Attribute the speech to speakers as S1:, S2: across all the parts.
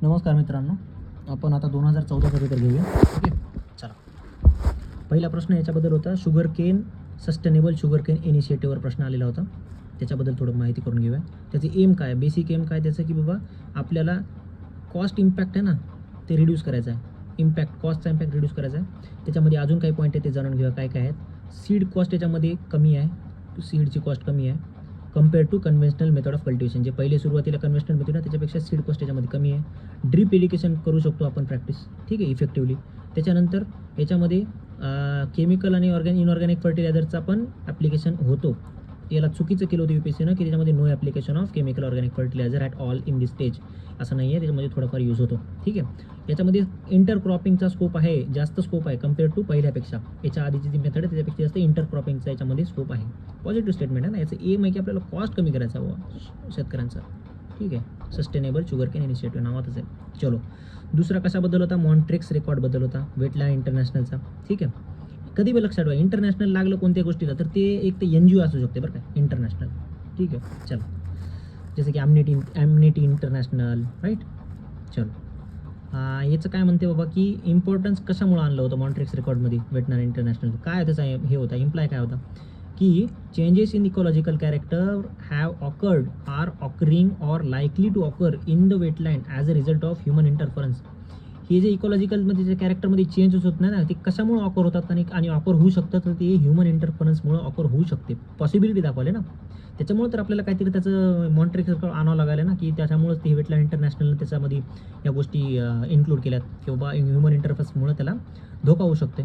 S1: नमस्कार मित्रांनो, आपण आता 2014चा पेपर घेऊया. ओके, चला. पहिला प्रश्न याच्याबद्दल होता, sugar cane sustainable sugar cane इनिशिएटिव्हवर प्रश्न आलेला होता. त्याच्याबद्दल थोडं माहिती करून घेऊया. त्याचे एम काय, बेसिक एम काय त्याचं, की बाबा आपल्याला कॉस्ट इम्पॅक्ट आहे ना ते रिड्यूस करायचं आहे. कॉस्टचा इम्पॅक्ट रिड्यूस करायचा आहे. त्याच्यामध्ये अजून काही पॉईंट आहे ते जाणून घेऊया काय काय आहेत. सीड कॉस्ट याच्यामध्ये कमी आहे, सीडची कॉस्ट कमी आहे compare to conventional method of cultivation. जे पहिले सुरुवातीला कन्व्हेन्शनल मेथड आहे त्याच्यापेक्षा सीड कॉस्ट याच्यामध्ये कमी आहे. ड्रीप इरिगेशन करू शकतो आपण प्रॅक्टिस, ठीक आहे, इफेक्टिवली. त्याच्यानंतर याच्यामध्ये केमिकल आणि इनऑर्गॅनिक फर्टिलायझरचा पण ॲप्लिकेशन होतो. याला चुकीचं केलं होतं UPSCनं की त्याच्यामध्ये no application of chemical organic fertiliser at all in this stage, असं नाही आहे. त्याच्यामध्ये थोडाफार यूज होतो, ठीक आहे. याच्यामध्ये इंटरक्रॉपिंगचा स्कोप आहे, जास्त स्कोप आहे कम्पेअर टू पहिल्यापेक्षा. याच्या आधीची जी मेथड आहे त्याच्यापेक्षा जास्त इंटरक्रॉपिंगचा याच्यामध्ये स्कोप आहे. पॉझिटिव्ह स्टेटमेंट आहे ना. याचं एम आहे की आपल्याला कॉस्ट कमी करायचा हवा शेतकऱ्यांचा, ठीक आहे. सस्टेनेबल शुगर केन इनिशिएटिव्ह नावातच आहे. चलो, दुसरा कशाबद्दल होता, मॉन्ट्रेक्स रेकॉर्डबद्दल होता, वेटलँड इंटरनॅशनलचा, ठीक आहे. कधी पण लक्षात ठेवा, इंटरनॅशनल लागलं कोणत्या गोष्टीला तर ते एक ते NGO असू शकते बरं का, इंटरनॅशनल, ठीक आहे. चलो, जसं की ॲमनेटी इंटरनॅशनल, राईट. चलो, याचं काय म्हणते बाबा की इम्पॉर्टन्स कशामुळे आणलं होतं मॉन्ट्रेक्स रेकॉर्डमध्ये वेटनरी इंटरनॅशनल, काय त्याचा हे होता, इम्प्लाय काय होता की changes in ecological character have occurred, are occurring or likely to occur in the wetland as a result of human interference. हे जे इकॉलॉजिकलमध्ये जे कॅरेक्टरमध्ये चेंजेस होत नाही ना, ते कशामुळे ऑकर होतात आणि ऑकर होऊ शकतात, तर ते ह्युमन इंटरफरन्समुळे ऑकर होऊ शकते. पॉसिबिलिटी दाखवले ना, त्याच्यामुळे तर आपल्याला काहीतरी त्याचं मॉन्ट्रेक्स रेकॉर्ड आणावं लागलं ना, की त्याच्यामुळेच ते वेटलँड इंटरनॅशनल त्याच्यामध्ये या गोष्टी इन्क्लूड केल्यात की बाबा ह्युमन इंटरफरन्समुळे त्याला धोका होऊ शकते.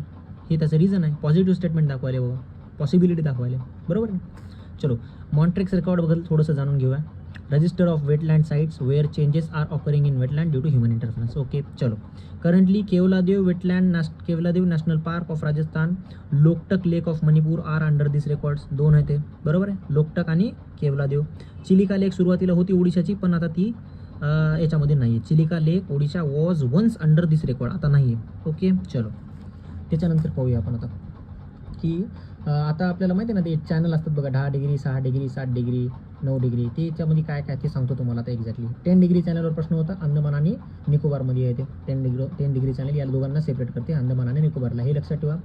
S1: हे त्याचं रिझन आहे, पॉझिटिव्ह स्टेटमेंट दाखवायला बाबा, पॉसिबिलिटी दाखवायला, बरोबर. चलो, मॉन्ट्रेक्स रेकॉर्डबद्दल थोडंसं जाणून घेऊया. Register of wetland sites where changes are occurring in wetland due to human interference. Okay, चलो. Currently Keoladeo National Park of Rajasthan, Loktak Lake of Manipur are under this records. दोन आहे ते, बरोबर आहे, लोकटक आणि केवलादेव. चिलिका लेक सुरुवातीला होती ओडिशाची, पण आता ती याच्यामध्ये नाही आहे. Chilika Lake Odisha was once under this record, आता नाही आहे. ओके, चलो. त्याच्यानंतर पाहूया आपण आता की आता आपल्याला माहिती आहे ना, ते चॅनल असतात बघा, 10 डिग्री, 6 डिग्री, 7 डिग्री, 9 डिग्री. ते याच्यामध्ये काय काय ते सांगतो तुम्हाला आता एक्झॅक्टली. 10 डिग्री चॅनलवर प्रश्न होता, अंदमान आणि निकोबारमध्ये आहे ते. 10 डिग्री चॅनल या दोघांना सेपरेट करते, अंदमान आणि निकोबारला, हे लक्षात ठेवा.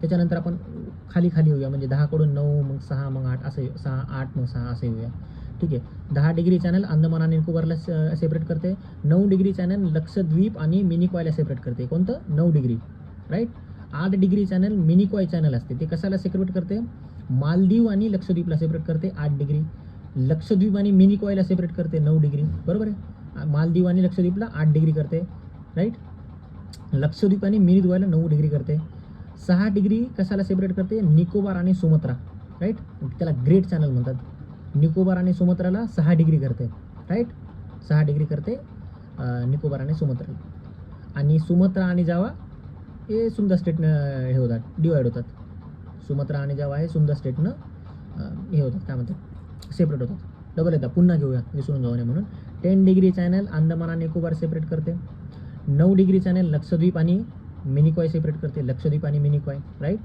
S1: त्याच्यानंतर आपण खाली येऊया, म्हणजे 10 कडून 9, मग 6, मग 8, असं 6, 8, मग 6 असं येऊया, ठीक आहे. 10 डिग्री चॅनल अंदमान आणि निकोबारला सेपरेट करते. 9 डिग्री चॅनल लक्षद्वीप आणि मिनिकॉयला सेपरेट करते. कोणतं? 9 degree, right. 8 degree channel Minicoy channel असते, ते कशाला सेपरेट करते? मालदीव आणि लक्षद्वीपला सेपरेट करते, 8 डिग्री. लक्षद्वीप आणि मिनिकॉयला सेपरेट करते, 9 डिग्री, बरोबर आहे. मालदीव आणि लक्षद्वीपला 8 डिग्री करते, राईट. लक्षद्वीप आणि मिनिकॉयला 9 डिग्री करते. 6 डिग्री कशाला सेपरेट करते? निकोबार आणि सुमत्रा, राईट. त्याला ग्रेट चॅनल म्हणतात. निकोबार आणि सुमत्राला 6 डिग्री करते, राईट. 6 डिग्री करते निकोबार आणि सुमत्राला. आणि सुमत्रा आणि जावा हे सुंदर स्टेटनं हे होतात, डिवाईड होतात. सुमत्रा आणि जावा हे सुंदर स्टेटनं हे होतात, काय म्हणतात, सेपरेट होतात. डबल येतात, पुन्हा घेऊया, विसरून जाऊ नये म्हणून. 10 डिग्री चॅनल अंदमान आणि निकोबार सेपरेट करते. 9 डिग्री चॅनल लक्षद्वीप आणि मिनिकॉय सेपरेट करते, लक्षद्वीप आणि Minicoy, right.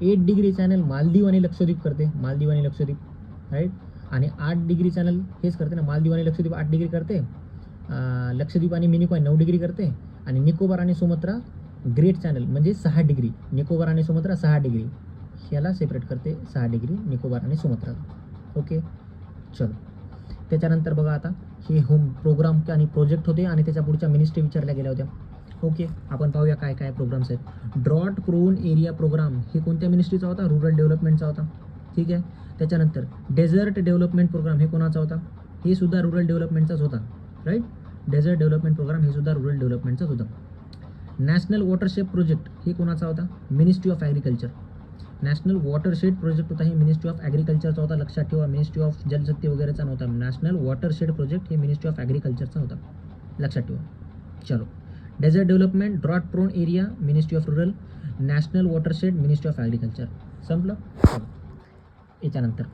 S1: 8 degree channel Maldives आणि लक्षद्वीप करते, मालदीव आणि लक्षद्वीप, राईट. आणि 8 डिग्री चॅनल हेच करते ना, मालदीव आणि लक्षद्वीप 8 डिग्री करते, लक्षद्वीप आणि मिनिकॉय 9 डिग्री करते. आणि निकोबार आणि सुमत्रा ग्रेट चॅनल म्हणजे 6 डिग्री, निकोबार आणि सुमत्रा 6 डिग्री, ह्याला सेपरेट करते 6 डिग्री निकोबार आणि सुमत्राला. ओके, चलो. त्याच्यानंतर बघा आता हे होम प्रोग्राम आणि प्रोजेक्ट होते आणि त्याच्या पुढच्या मिनिस्ट्री विचारल्या गेल्या होत्या. ओके, आपण पाहूया काय काय प्रोग्राम्स आहेत. ड्रॉट प्रोन एरिया प्रोग्राम हे कोणत्या मिनिस्ट्रीचा होता? रूरल डेव्हलपमेंटचा होता, ठीक आहे. त्याच्यानंतर डेझर्ट डेव्हलपमेंट प्रोग्राम हे कोणाचा होता? हे सुद्धा रूरल डेव्हलपमेंटचाच होता, राईट. डेझर्ट डेव्हलपमेंट प्रोग्राम हे सुद्धा रूरल डेव्हलपमेंटचाच होता. नॅशनल वॉटरशेड प्रोजेक्ट हे कोणाचा होता? Ministry of agriculture. National watershed project होता, हे मिनिस्ट्री ऑफ ॲग्रिकल्चरचा होता, लक्षात ठेवा. मिनिस्ट्री ऑफ जलशक्ती वगैरेचा नव्हता. नॅशनल वॉटरशेड प्रोजेक्ट हे मिनिस्ट्री ऑफ ॲग्रिकल्चरचा होता, लक्षात ठेवा. चलो, desert development, drought prone area ministry of rural, national watershed ministry of agriculture. संपलं. याच्यानंतर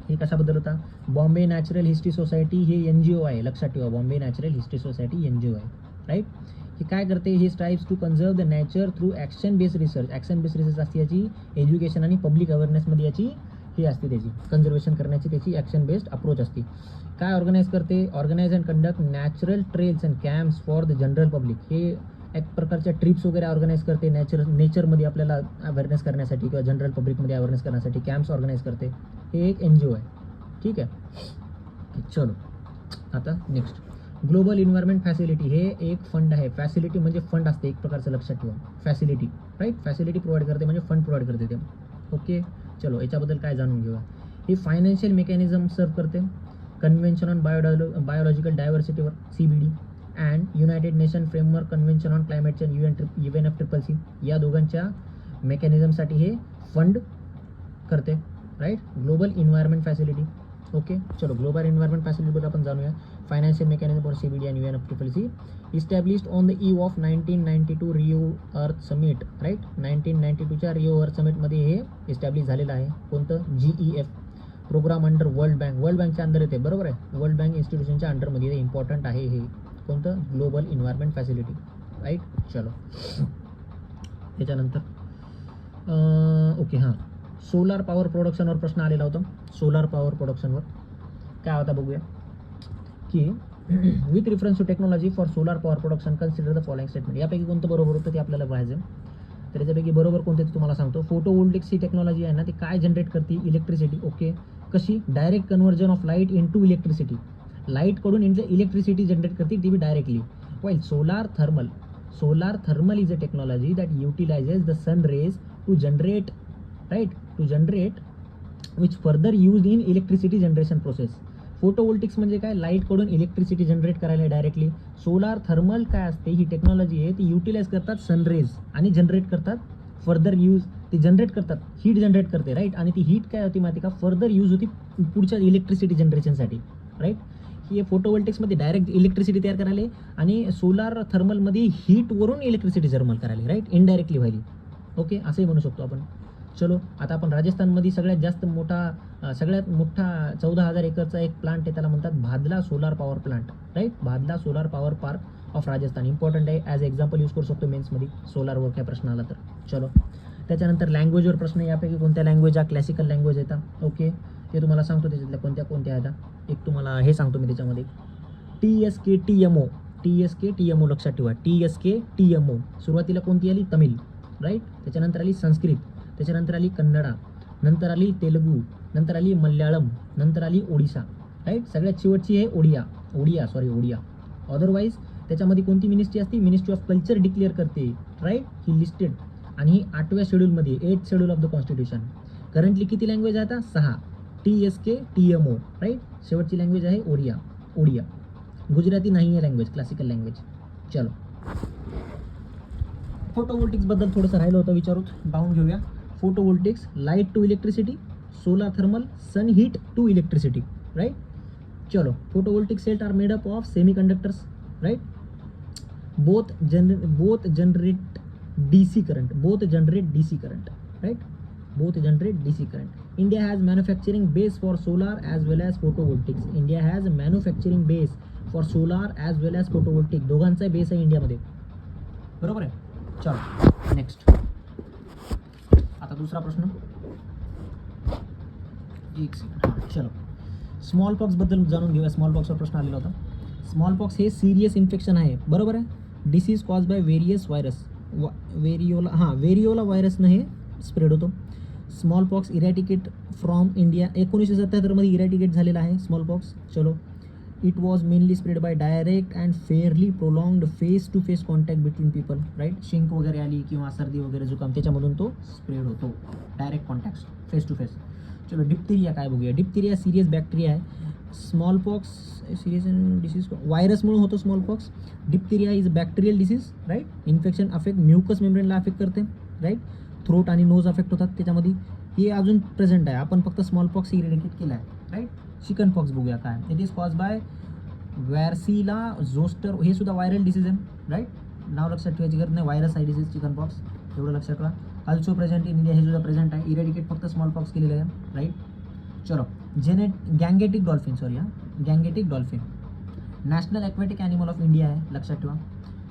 S1: हे कशाबद्दल होता? बॉम्बे नॅचरल हिस्ट्री सोसायटी हे NGO आहे, लक्षात ठेवा. Bombay natural history society NGO आहे, राईट. हे काय करते? हे strives to conserve the nature through action based research. Action based research असते याची, एज्युकेशन आणि पब्लिक अवेअरनेसमध्ये याची ही असते त्याची कन्झर्वेशन करण्याची त्याची ॲक्शन बेस्ड अप्रोच असते. काय ऑर्गनाईज करते? Organise and conduct natural trails and camps for the general public. हे एक प्रकारच्या ट्रिप्स वगैरे ऑर्गनाईज करते नेचरमध्ये आपल्याला अवेअरनेस करण्यासाठी किंवा जनरल पब्लिकमध्ये अवेअरनेस करण्यासाठी कॅम्प्स ऑर्गनाईज करते. हे एक NGO आहे. ठीक आहे, चलो आता नेक्स्ट ग्लोबल इन्व्हायरमेंट फॅसिलिटी. हे एक फंड आहे. फॅसिलिटी म्हणजे फंड असते एक प्रकारचं, लक्षात ठेवा. फॅसिलिटी, राईट, फॅसिलिटी प्रोव्हाइड करते म्हणजे फंड प्रोव्हाइड करते ते. ओके, चलो याच्याबद्दल काय जाणून घेऊया. ही फायनान्शियल मेकॅनिझम सर्व करते. कन्व्हेन्शन ऑन बायोलॉजिकल डायव्हर्सिटीवर CBD and United Nation framework convention on climate change UNFCCC या दोघांच्या मेकॅनिझमसाठी हे फंड करते. Right, global environment facility. Okay, चलो ग्लोबल इन्व्हायरमेंट फॅसिलिटीबद्दल आपण जाणूया. Financial mechanism for CBD and UNFCCC established on the eve of 1992 Rio Earth Summit. Right, 1992च्या रिओ अर्थ समिटमध्ये हे इस्टॅब्लिश झालेलं आहे. कोणतं? GEF programme under World Bank. World बँकच्या अंडर येते, बरोबर आहे. वर्ल्ड बँक इन्स्टिट्यूशनच्या अंडरमध्ये हे इम्पॉर्टंट आहे. हे कोणतं? Global environment facility. राईट, चलो त्याच्यानंतर ओके हां, सोलार पॉवर प्रोडक्शनवर प्रश्न आलेला होता. सोलार पॉवर प्रोडक्शनवर काय होता बघूया की with reference to technology for solar power production consider the following statement. यापैकी कोणतं बरोबर होतं ते आपल्याला पाहायचं. तर याच्यापैकी बरोबर कोणते ते तुम्हाला सांगतो. फोटोवोल्टिक्स ही टेक्नॉलॉजी आहे ना, ती काय जनरेट करते? इलेक्ट्रिसिटी. ओके, कशी? Direct conversion of light into electricity. लाईटकडून इलेक्ट्रिसिटी जनरेट करते ती be directly. While solar thermal is a technology that utilises the sun rays to generate, right, to generate which further use in electricity generation process. Photovoltaics म्हणजे काय? लाईटकडून electricity generate करायला directly. Solar thermal काय असते? ही technology आहे, ती utilise करतात sun rays आणि जनरेट करतात फर्दर यूज. ती जनरेट करतात, हीट जनरेट करते, राईट, आणि ती हीट काय होती माहिती का? फर्दर यूज होती पुढच्या इलेक्ट्रिसिटी जनरेशनसाठी. राईट, ही फोटोवोल्टिक्समध्ये डायरेक्ट इलेक्ट्रिसिटी तयार करायला आणि सोलार थर्मलमध्ये हीटवरून इलेक्ट्रिसिटी जर्मल करायला, राईट, इनडायरेक्टली व्हायली. ओके, असंही म्हणू शकतो आपण. चलो आता आपण राजस्थानमध्ये सगळ्यात मोठा 14,000 एकरचा एक प्लांट आहे, त्याला म्हणतात Bhadla solar power plant. Right, Bhadla solar power park of Rajasthan. Important आहे, ॲज एक्झाम्पल यूज करू शकतो मेन्समध्ये सोलारवर काय प्रश्न आला तर. चलो त्याच्यानंतर लँग्वेजवर प्रश्न. यापैकी कोणत्या लँग्वेज हा क्लासिकल लँग्वेज येतात? ओके, ते तुम्हाला सांगतो त्याच्यातल्या कोणत्या आहेत. एक तुम्हाला हे सांगतो मी त्याच्यामध्ये TSK-TMO लक्षात ठेवा. TSK-TMO सुरुवातीला कोणती आली? तमिळ. राईट, त्याच्यानंतर आली संस्कृत, त्याच्यानंतर आली कन्नडा, नंतर आली तेलुगू, नंतर आली मल्याळम, नंतर आली ओडिसा. राईट, सगळ्यात शेवटची आहे ओडिया. अदरवाईज त्याच्यामध्ये कोणती मिनिस्ट्री असते? मिनिस्ट्री ऑफ कल्चर डिक्लेअर करते. राईट, ही लिस्टेड आणि ही 8व्या शेड्यूलमध्ये, 8th schedule of the constitution. Currently किती लँग्वेज आहे आता? 6. TSK-TMO. राईट, शेवटची लँग्वेज आहे ओडिया. गुजराती नाही आहे लँग्वेज, क्लासिकल लँग्वेज. चलो फोटोवोल्टिक्सबद्दल थोडंसं राहिलं होतं विचारूत, पाहून घेऊया. Photovoltaics, light to electricity, solar thermal, sun heat to electricity. Right, चलो photovoltaic cells are made up of semiconductors. Right, both generate DC current. India has manufacturing base for solar as well as photovoltaics. दोघांचा base आहे इंडियामध्ये, बरोबर आहे. चलो next, आता दुसरा प्रश्न. एक सेकंड, चलो स्मॉल पॉक्स बद्दल जाणून घेऊया. स्मॉल पॉक्सवर प्रश्न आलेला होता. स्मॉल पॉक्स हे सिरियस इन्फेक्शन आहे, बरोबर आहे. Disease cause by various virus. Variola व्हायरसनं हे स्प्रेड होतो. Small pox eradicate from India. 1977मध्ये इरॅटिकेट झालेला आहे स्मॉल पॉक्स. चलो, it was mainly spread by direct and fairly prolonged face to face contact between people. Right, शिंक वगैरे आली किंवा सर्दी वगैरे जुकाम, त्याच्यामधून तो स्प्रेड होतो. Direct contact, face to face. चलो डिप्थेरिया काय बघूया. डिप्थेरिया सिरियस बॅक्टेरिया आहे. स्मॉल पॉक्स सिरियस डिसीज व्हायरसमुळे होतो small pox. Diphtheria is bacterial disease. Right, infection affect mucus मेम्ब्रेनला अफेक्ट करते. राईट, थ्रोट आणि नोज अफेक्ट होतात त्याच्यामध्ये. हे अजून प्रेझेंट आहे, आपण फक्त स्मॉल पॉक्स इरेडिकेट केला आहे. राईट, चिकन पॉक्स बघूया काय. It is cause by varicella zoster. हे सुद्धा व्हायरल डिसीज आहे. राईट, नाव लक्षात ठेवायची गरज नाही, व्हायरस आहे डिसीज चिकन पॉक्स, एवढं लक्षात ठेवा. ऑल्सो प्रेझेंट इन इंडिया, हे सुद्धा प्रेझेंट आहे. इरेडिकेट फक्त स्मॉल पॉक्स केलेलं आहे. राईट, चलो Gangetic dolphin national aquatic animal of India आहे, लक्षात ठेवा.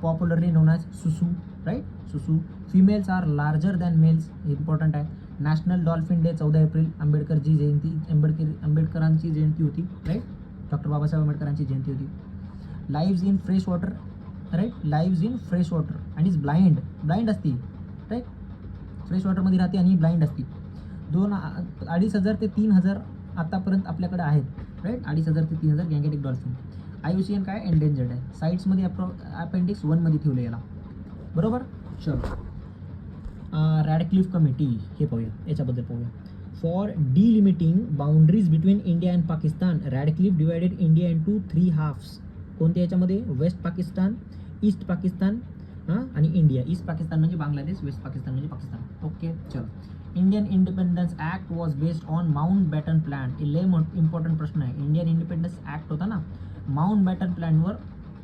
S1: Popularly known as susu. Right, susu. Females are larger than males, important आहे. नॅशनल डॉल्फिन डे 14 एप्रिल, आंबेडकरची जयंती, आंबेडकरांची जयंती होती, राईट, डॉक्टर बाबासाहेब आंबेडकरांची जयंती होती. Lives in fresh water, right, lives in fresh water आणि इज ब्लाइंड असती, राईट, फ्रेश वॉटरमध्ये राहते आणि ब्लाइंड असते. 2,500 ते 3,000 आतापर्यंत आपल्याकडे आहेत, राईट, 2,500 ते 3,000 गँगेटिक डॉल्फिन. IUCN काय एंडेंजर्ड आहे, साईट्समध्ये अपेंडिक्स 1मध्ये ठेवलं याला, बरोबर. चलो, रॅडक्लिफ कमिटी हे पाहूया, याच्याबद्दल पाहूया. For delimiting boundaries between India and Pakistan, Radcliffe divided India into 3 halves. कोणत्या याच्यामध्ये? वेस्ट पाकिस्तान, ईस्ट पाकिस्तान आणि इंडिया. ईस्ट पाकिस्तान म्हणजे बांगलादेश, वेस्ट पाकिस्तान म्हणजे पाकिस्तान. ओके, चलो. Indian independence act was based on Mountbatten plan. लय इम्पॉर्टंट प्रश्न आहे. इंडियन इंडिपेंडन्स ॲक्ट होता ना, माउंट बॅटन प्लॅनवर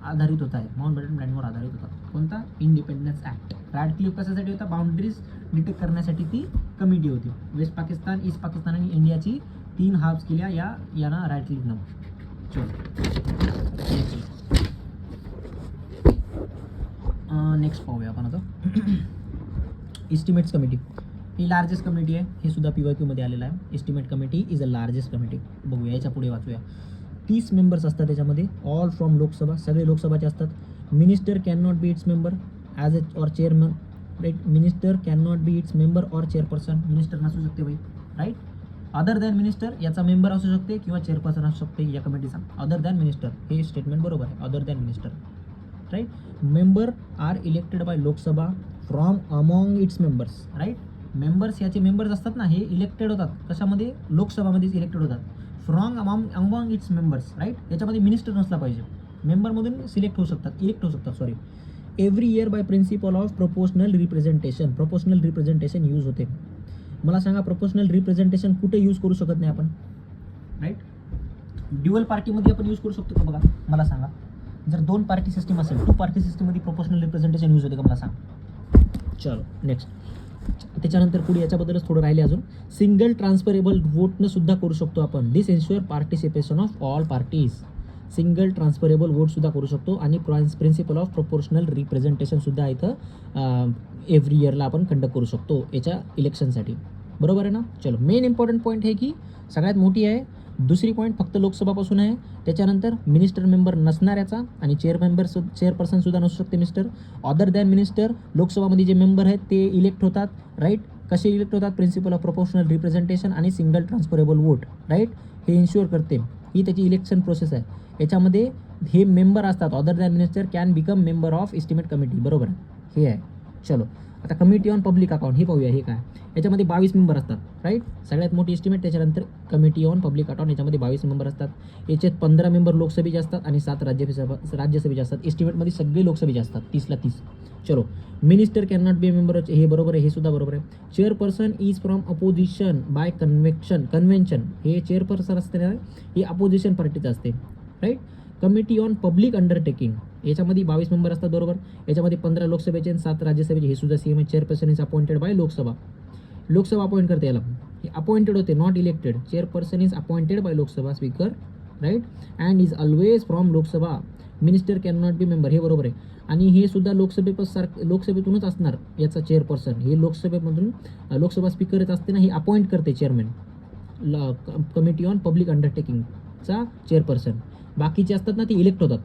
S1: आधारित होता आहे. माउंट बॅटन प्लॅनवर आधारित होता. कोणता? Independence act. रॅडक्लिफ कशासाठी होता? बाउंड्रीज डिटेक्ट करण्यासाठी ती कमिटी होती. वेस्ट पाकिस्तान, ईस्ट पाकिस्तान आणि इंडियाची 3 हाफ्स केल्या याना रॅडक्लिफनं. चलो, नेक्स्ट पाहूया आपण आता. इस्टिमेट्स कमिटी ही लार्जेस्ट कमिटी आहे. हे सुद्धा PYQ मध्ये आलेलं आहे. Estimate committee is a largest committee. बघूया, याच्या पुढे वाचूया. 30 मेंबर्स असतात त्याच्यामध्ये, ऑल फ्रॉम लोकसभा, सगळे लोकसभाचे असतात. Minister can not be its member as a और chairman, right. Minister can not be its member और चेअरपर्सन. मिनिस्टर नसू शकते भाई, राईट. अदर दॅन मिनिस्टर याचा मेंबर असू शकते किंवा चेअरपर्सन असू शकते या कमिटीचा. अदर दॅन मिनिस्टर, हे स्टेटमेंट बरोबर आहे. Other than minister, right. Member are elected by Lok Sabha from among its members, right. Members याचे मेंबर्स असतात ना, हे इलेक्टेड होतात. कशामध्ये? लोकसभामध्येच इलेक्टेड होतात. From among its members, right. याच्यामध्ये मिनिस्टर नसला पाहिजे. मेंबरमधून इलेक्ट होऊ शकतात, sorry. Every year by principle of proportional representation. Proportional representation use होते. मला सांगा, प्रोपोर्शनल रिप्रेझेंटेशन कुठे यूज करू शकत नाही आपण, राईट. ड्युअल पार्टीमध्ये आपण यूज करू शकतो का? बघा, मला सांगा. जर 2 पार्टी सिस्टीम असेल, 2 पार्टी सिस्टीममध्ये प्रोपोर्शनल रिप्रेझेंटेशन यूज होते का? मला सांग. चलो, नेक्स्ट. त्याच्यानंतर पुढे याच्याबद्दलच थोडं राहिले अजून. सिंगल ट्रान्सफरेबल वोटनं सुद्धा करू शकतो आपण. This ensure participation of all parties. Single transferable vote सुद्धा करू शकतो आणि प्रिन्सिपल ऑफ प्रोपोर्शनल रिप्रेझेंटेशन सुद्धा इथं एव्हरी इयरला आपण कंडक्ट करू शकतो याच्या इलेक्शनसाठी, बरोबर आहे ना. चलो, मेन इम्पॉर्टंट पॉईंट हे की सगळ्यात मोठी आहे. दुसरी पॉईंट फक्त लोकसभापासून आहे. त्याच्यानंतर मिनिस्टर मेंबर नसणाऱ्याचा आणि चेअरपर्सन सुद्धा नसू शकते मिनिस्टर. अदर दॅन मिनिस्टर, लोकसभामध्ये जे मेंबर आहेत ते इलेक्ट होतात, राईट. कसे इलेक्ट होतात? प्रिन्सिपल ऑफ प्रोपोर्शनल रिप्रेझेंटेशन आणि सिंगल ट्रान्सफरेबल वोट, राईट. हे इन्श्युअर करते. ही त्याची इलेक्शन प्रोसेस आहे. याच्यामध्ये हे मेंबर असतात. Other than minister can become member of estimate committee, बरोबर हे आहे. चलो, आता कमिटी ऑन पब्लिक अकाउंट हे पाहूया. हे काय? याच्यामध्ये 22 मेंबर असतात, राईट. सगळ्यात मोठी इस्टिमेट. त्याच्यानंतर कमिटी ऑन पब्लिक अकाउंट, याच्यामध्ये 22 मेंबर असतात. याच्यात 15 मेंबर लोकसभेचे असतात आणि 7 राज्यसभेचे असतात. इस्टिमेटमध्ये सगळे लोकसभेचे असतात, 30ला 30. चलो, minister can not be member, हे बरोबर आहे. हे सुद्धा बरोबर आहे. Chairperson is from opposition by convention. हे चेअरपर्सन असते ना, हे अपोजिशन पार्टीचं असते, right. Committee on public undertaking, याच्यामध्ये 22 मेंबर असतात, बरोबर. याच्यामध्ये 15 लोकसभेचे आणि 7 राज्यसभेचे. हे सुद्धा सेम आहे. Chairperson is appointed by Lok Sabha appoint करते याला. हे अपॉइंटेड होते, not elected. Chairperson is appointed by Lok Sabha speaker, right. And is always from Lok Sabha. Minister can not be member, हे बरोबर आहे. आणि हे सुद्धा लोकसभेतूनच असणार याचा चेअरपर्सन. हे लोकसभा स्पीकरच असते ना, हे अपॉइंट करते चेअरमॅन. कमिटी ऑन पब्लिक अंडरटेकिंगचा चेअरपर्सन. बाकीचे असतात ना, ते इलेक्ट होतात.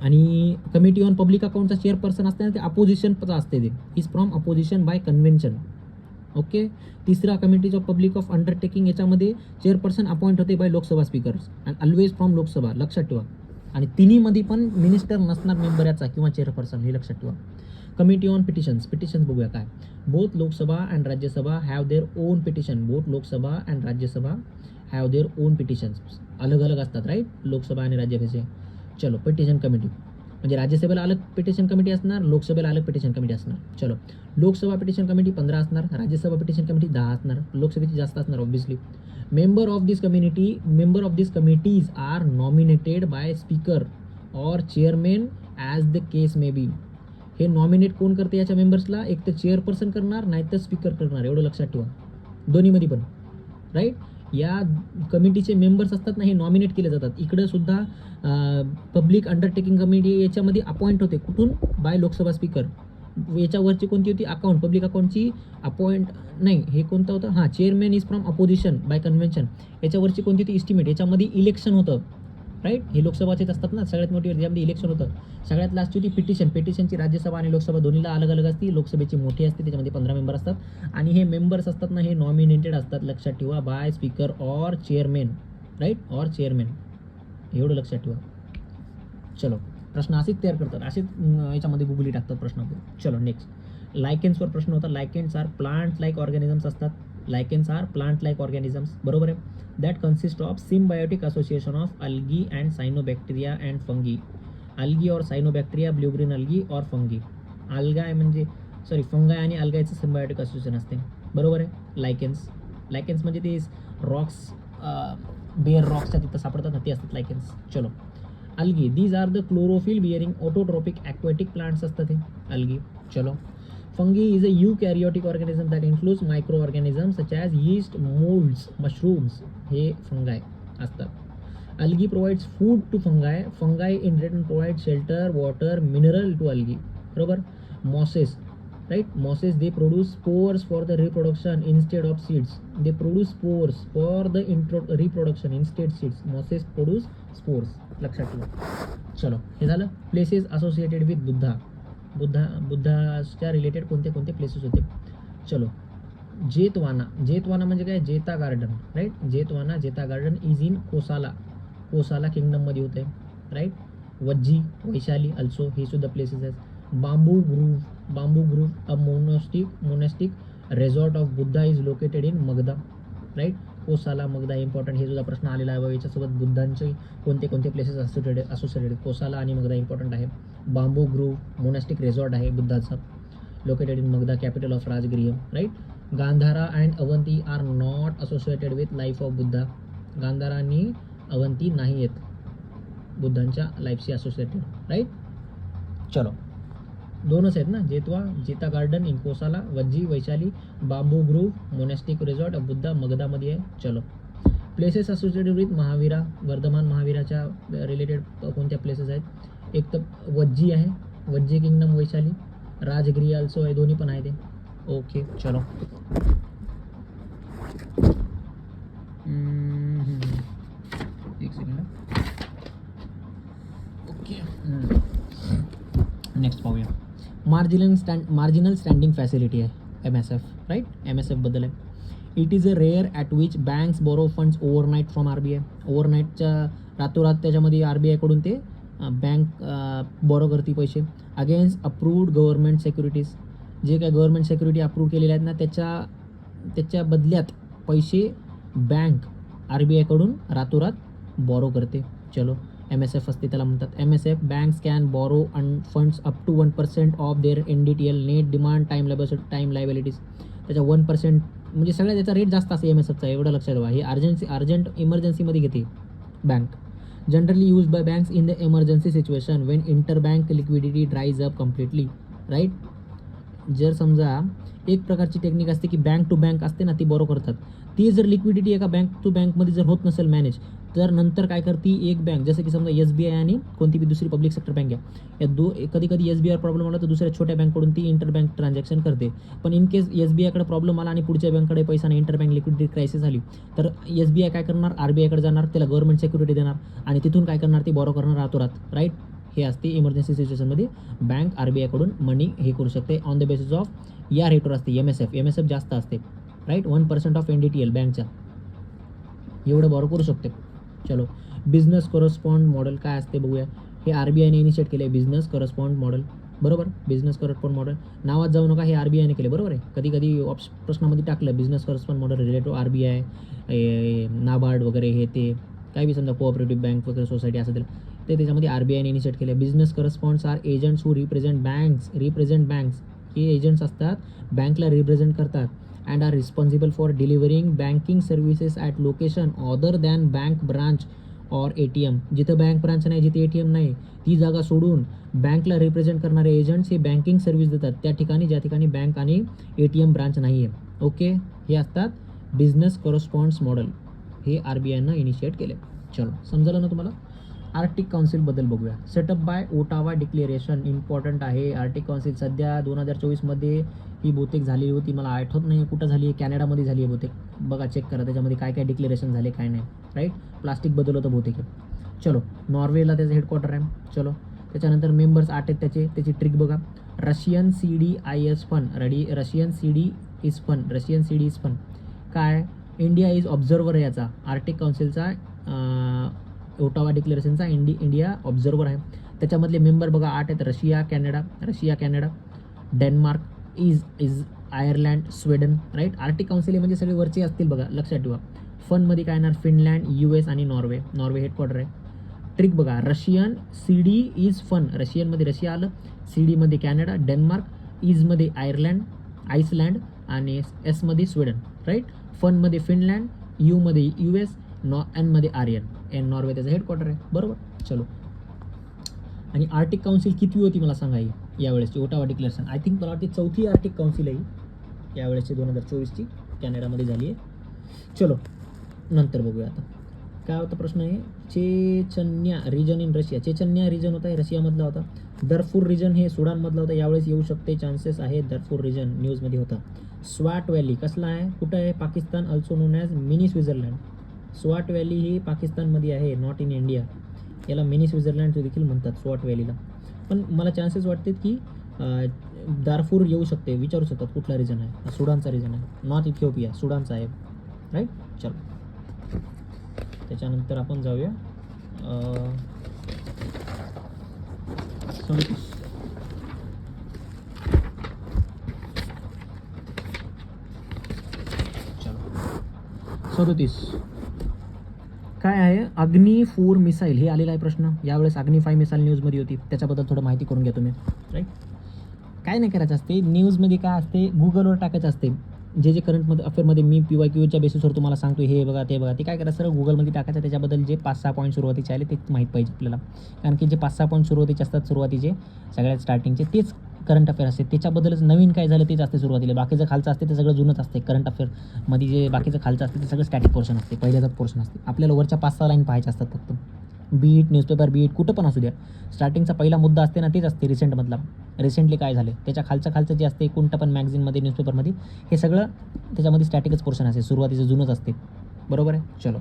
S1: आणि कमिटी ऑन पब्लिक अकाउंटचा चेअरपर्सन असते ना, ते अपोजिशनचा असते. ते is from opposition by convention. Okay. तिसरा, committees of public of undertaking, याच्यामध्ये चेअरपर्सन अपॉइंट होते by Lok Sabha speakers and always from Lok Sabha, लक्षात ठेवा. आणि तिन्हीमध्ये पण मिनिस्टर नसणार मेंबर याचा किंवा चेअरपर्सन, हे लक्षात ठेवा. कमिटी ऑन पिटिशन्स बघूया काय. Both Lok Sabha and Rajya Sabha have their own petition. Both Lok Sabha and Rajya Sabha have their own petitions. अलग अलग असतात, राईट, लोकसभा आणि राज्यसभेचे. चलो, पिटिशन कमिटी म्हणजे राज्यसभेला अलग पिटिशन कमिटी असणार, लोकसभेला अलग पिटिशन कमिटी असणार. चलो, लोकसभा पिटिशन कमिटी 15 असणार, राज्यसभा पिटिशन कमिटी 10 असणार, लोकसभेची जास्त असणार obviously. Member of this committees are nominated by speaker और chairman as the case may be. हे नॉमिनेट कोण करते याच्या मेंबर्सला? एक तर चेअरपर्सन करणार, नाही तर स्पीकर करणार. एवढं लक्षात ठेवा, दोन्हीमध्ये पण, राईट. या कमिटीचे मेंबर्स असतात ना, हे नॉमिनेट केले जातात. इकडं सुद्धा पब्लिक अंडरटेकिंग कमिटी याच्यामध्ये अपॉइंट होते. कुठून? Bye Lok Sabha speaker. याच्यावरची कोणती होती अकाउंट पब्लिक अकाउंटची अपॉइंट नाही हे कोणतं होतं हां chairman is from opposition by convention याच्यावरची कोणती होती इस्टिमेट याच्यामध्ये इलेक्शन होतं राईट हे लोकसभाचेच असतात ना सगळ्यात मोठी याच्यामध्ये इलेक्शन होतं सगळ्यात लास्टची होती पिटिशनची राज्यसभा आणि लोकसभा दोन्हीला अलग अलग असते लोकसभेची मोठी असते त्याच्यामध्ये 15 मेंबर असतात आणि हे मेंबर्स असतात ना हे नॉमिनेटेड असतात लक्षात ठेवा by speaker or chairman right or chairman एवढं लक्षात ठेवा चलो प्रश्न असेच तयार करतात असेच याच्यामध्ये गुगली टाकतात प्रश्न चलो नेक्स्ट लायकेन्सवर प्रश्न होता lichens are plant like organisms असतात lichens are plant like organisms बरोबर आहे that consist of symbiotic association of algae and cyanobacteria and fungi algae और सायनोबॅक्टेरिया ब्ल्यू ग्रीन अल्गी और फंगी अल्गाय म्हणजे सॉरी फंगाय आणि अल्गायचं सिम्बायोटिक असोसिएशन असते बरोबर आहे लायकेन्स लायकेन्स म्हणजे ते रॉक्स बेअर रॉक्सच्या तिथं सापडतात ना ते असतात लायकेन्स चलो algae these are the chlorophyll bearing autotrophic aquatic plants असतात हे अल्गी चलो fungi is a eukaryotic organism that includes micro organism such as yeast moulds mushrooms हे फंगाय असतात algae provides food to fungi in return provide shelter water mineral to algae बरोबर mosses right mosses they produce spores for the reproduction instead of seeds they produce spores for the reproduction instead seeds mosses produce spores लक्षात ठेवा चलो हे झालं places associated with बुद्धाच्या related कोणते कोणते places होते चलो जेतवाना म्हणजे काय जेता गार्डन राईट जेता गार्डन इज इन कोसाला किंगडममध्ये होते राईट वज्जी वैशाली अल्सो हे सुद्धा प्लेसेस आहेत bamboo grove a monastic resort of Buddha is located in Magadha right Kosala Magadha important हे सुद्धा प्रश्न आलेला आहे याच्यासोबत बुद्धांचे कोणते कोणते प्लेसेस असोसिएटेड कोसाला आणि मगदा इम्पॉर्टंट आहे बांबू ग्रूव्ह मोनॅस्टिक रेसॉर्ट आहे बुद्धाचा located in Magadha capital of Rajagriha right Gandhara and Avanti are not associated with life of Buddha Gandhara आणि अवंती नाही आहेत बुद्धांच्या लाईफशी असोसिएटेड राईट चलो दोनच आहेत ना Jeta garden in Kosala Vajji Vaishali bamboo grove monastic resort of Buddha मगदामध्ये आहे चलो places associated with Mahavira Vardhaman महावीराच्या रिलेटेड कोणत्या प्लेसेस आहेत एक तर वज्जी आहे वज्जी किंगडम वैशाली राजगृह अल्सो आहे दोन्ही पण आहे ते ओके चलो एक सेकंड ओके नेक्स्ट पाहूया मार्जिनल स्टँडिंग फॅसिलिटी आहे MSF राईट MSF बद्दल आहे it is a rare at which banks borrow funds overnight from RBI ओव्हरनाईटच्या रातोरात त्याच्यामध्ये RBI कडून ते बँक बोरो करते पैसे अगेन्स्ट अप्रूव्ड गव्हर्नमेंट सिक्युरिटीज जे काय गव्हर्नमेंट सिक्युरिटी अप्रूव्ह केलेल्या आहेत ना त्याच्या बदल्यात पैसे बँक RBI कडून रातोरात बोरो करते चलो MSF असते त्याला म्हणतात MSF banks can borrow funds up to 1% of their NDTL net demand time liabilities त्याच्या 1% म्हणजे सगळ्यात त्याचा रेट जास्त असते MSFचा एवढं लक्षात ठेवा हे अर्जंट इमर्जन्सीमध्ये घेते bank generally use by banks in the emergency situation when interbank liquidity dries up completely right जर समजा एक प्रकारची टेक्निक असते की बँक टू बँक असते ना ती बोरो करतात ती जर लिक्विडिटी एका बँक टू बँकमध्ये जर होत नसेल मॅनेज तर नंतर काय करते एक बँक जसं की समजा SBI आणि कोणती बी दुसरी पब्लिक सेक्टर बँक आहे या कधी SBI प्रॉब्लेम आला तर दुसऱ्या छोट्या बँककडून ती इंटरबँक ट्रान्झॅक्शन करते पण इन केस SBI प्रॉब्लेम आला आणि पुढच्या बँककडे पैसा नाही इंटरबँक लिक्विडिटी क्रायसिस आली तर SBI काय करणार RBI कडे जाणार त्याला गव्हर्नमेंट सिक्युरिटी देणार आणि तिथून काय करणार ती बॉरो करणार रातोरात राईट हे असते इमर्जन्सी सिच्युएशनमध्ये बँक RBI कडून मनी हे करू शकते ऑन द बेसिस ऑफ या रेटवर असते MSF जास्त असते राईट 1% ऑफ NDTL बँकच्या एवढं बॉरो करू शकते चलो बिझनेस करस्पॉन्ड मॉडेल काय असते बघूया हे RBIने इनिशिएट केले बिझनेस करस्पॉन्ड मॉडेल बरोबर बिझनेस करस्पॉन्ड मॉडेल नावात जाऊ नका हे RBIने केले बरोबर आहे कधी कधी प्रश्नामध्ये टाकलं business correspond model related to RBI NABARD वगैरे हे ते काय बी समजा कोऑपरेटिव्ह बँक वगैरे सोसायटी असेल ते त्याच्यामध्ये RBIने इनिशिएट केले बिझनेस करस्पॉन्ड्स आर एजंट्स हू रिप्रेझेंट बँक्स हे एजंट्स असतात बँकला रिप्रेझेंट करतात and are responsible for delivering banking services at location other than bank branch or ATM जिथं बँक ब्रांच नाही जिथे ATM नाही ती जागा सोडून बँकला रिप्रेझेंट करणारे एजंट्स हे बँकिंग सर्व्हिस देतात त्या ठिकाणी ज्या ठिकाणी बँक आणि ATM ब्रांच नाही आहे ओके हे असतात बिझनेस करस्पॉन्ड्स मॉडेल हे RBIनं इनिशिएट केले चलो समजलं ना तुम्हाला आर्टिक काउन्सिलबद्दल बघूया. Setup by Ottawa declaration important आहे. आर्टिक काउन्सिल सध्या 2024मध्ये ही बहुतेक झाली होती, मला आठवत नाही कुठं झाली आहे, कॅनडामध्ये झाली आहे बहुतेक. बघा चेक करा त्याच्यामध्ये काय काय डिक्लेरेशन झाले काय नाही. राईट, प्लास्टिकबद्दल होतं बहुतेक. चलो, नॉर्वेला त्याचं हेडक्वार्टर आहे. चलो, त्याच्यानंतर मेंबर्स 8 आहेत त्याची ट्रिक बघा. Russian CDIS fun Russian CD is fun काय, इंडिया इज ऑब्झर्वर आहे याचा, आर्टिक काउन्सिलचा ओटावा डिक्लेरेशनचा इंडिया ऑब्झर्वर आहे. त्याच्यामधले मेंबर बघा 8 आहेत. Russia Canada Denmark is Ireland Sweden. Right, Arctic council हे म्हणजे सगळे वरचे असतील बघा, लक्षात ठेवा. फनमध्ये काय येणार, फिनलँड, US आणि नॉर्वे हेडक्वार्टर आहे. ट्रिक बघा, रशियन CD इज फन, रशियनमध्ये रशिया आलं, CD मध्ये कॅनडा, डेन्मार्क, इजमध्ये आईसलँड आणि एसमध्ये स्वीडन. राईट, फनमध्ये फिनलँड, यूमध्ये US, एनमध्ये आर्यन, नॉर्वे त्याचं हेडक्वार्टर आहे. बरोबर. चलो, आणि आर्टिक काउन्सिल किती होती मला सांगा यावेळेसची ओटावा डिक्लेरेशन? आय थिंक मला वाटते 4थी आर्टिक काउन्सिल आहे यावेळेसची 2024ची, कॅनडामध्ये झाली आहे. चलो, नंतर बघूया आता काय होता प्रश्न आहे. Chechnya region in Russia, Chechnya region होता, रशियामधला होता. दरफूर रिजन हे सुडानमधला होता, यावेळेस येऊ शकते, चान्सेस आहे. दरफूर रिजन न्यूजमध्ये होता. स्वाट व्हॅली कसला आहे, कुठं आहे, Pakistan, also known as mini Switzerland. Swat valley ही पाकिस्तानमध्ये आहे, नॉट इन इंडिया. याला मिनी स्वित्झर्लंड देखील म्हणतात स्वाट व्हॅलीला. पण मला चान्सेस वाटतात की दारफूर येऊ शकते, विचारू शकतात कुठला रिजन आहे. सुडानचा रिजन आहे, नॉर्थ इथिओपिया, सुडानचा आहे. राईट. चलो, त्याच्यानंतर आपण जाऊया चलो 37 काय आहे, अग्नी 4 मिसाईल हे आलेला आहे प्रश्न. यावेळेस अग्नी 5 मिसाईल न्यूजमध्ये होती, त्याच्याबद्दल थोडं माहिती करून घ्या तुम्ही. राईट, काय नाही करायचं असते न्यूजमध्ये, काय असते गुगलवर टाकायचं असते. जे करंटमध्ये अफेअरमध्ये मी PYQच्या बेसिसवर तुम्हाला सांगतो, हे बघा ते बघा, ते काय करायचं सरळ गुगलमध्ये टाकायचं. त्याच्याबद्दल जे 5-6 पॉईंट सुरुवातीचे आले ते माहीत पाहिजे आपल्याला, कारण की जे 5-6 पॉईंट सुरुवातीचे असतात, सुरुवातीचे सगळ्यात स्टार्टिंगचे तेच करंट अफेअर असते. त्याच्याबद्दलच नवीन काय झालं तेच असते सुरुवातीला. बाकीचं खालचं असते ते सगळं जुनंच असते. करंट अफेअरमध्ये जे बाकीचं खालचं असते ते सगळं स्टॅटिक पोर्शन असते, पहिल्याचाच पोर्शन असते. आपल्याला वरच्या 5-6 लाईन पाहायच्या असतात फक्त. बीट न्यूजपेपर बीट कुठं पण असू द्या, स्टार्टिंगचा पहिला मुद्दा असते ना तेच असते रिसेंटमधला. रिसेंटली काय झाले त्याच्या खालचं जे असते कोणतं पण मॅगझिनमध्ये न्यूजपेपरमध्ये, हे सगळं त्याच्यामध्ये स्टॅटिकच पोर्शन असते, सुरुवातीचं जुनंच असते. बरोबर आहे. चलो,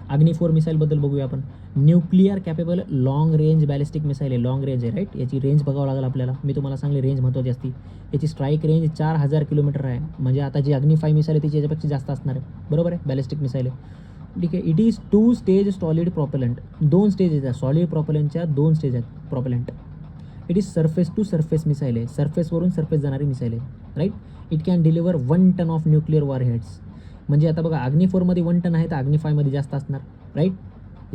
S1: अग्नी 4 मिसाईलबद्दल बघूया आपण. Nuclear capable long range ballistic missile आहे, लॉंग रेंज आहे. राईट, याची रेंज बघावं लागेल आपल्याला. मी तुम्हाला सांगले रेंज महत्त्वाची असते. याची स्ट्राईक रेंज 4000 किलोमीटर आहे, म्हणजे आता जी अग्नी 5 मिसाईल आहे त्याची याच्यापेक्षा जास्त असणार आहे. बरोबर आहे, बॅलिस्टिक मिसाईल आहे. ठीक आहे. It is 2 stage solid propellant, 2 stages आहेत सॉलिड प्रॉपेलंटच्या, 2 स्टेज आहेत propellant. It is surface to surface missile आहे, सरफेसवरून सरफेस जाणारी मिसाईल आहे. Right, it can deliver 1 ton of nuclear warheads. म्हणजे आता बघा अग्नी 4मध्ये 1 टन आहे, तर अग्नी 5मध्ये जास्त असणार. राईट,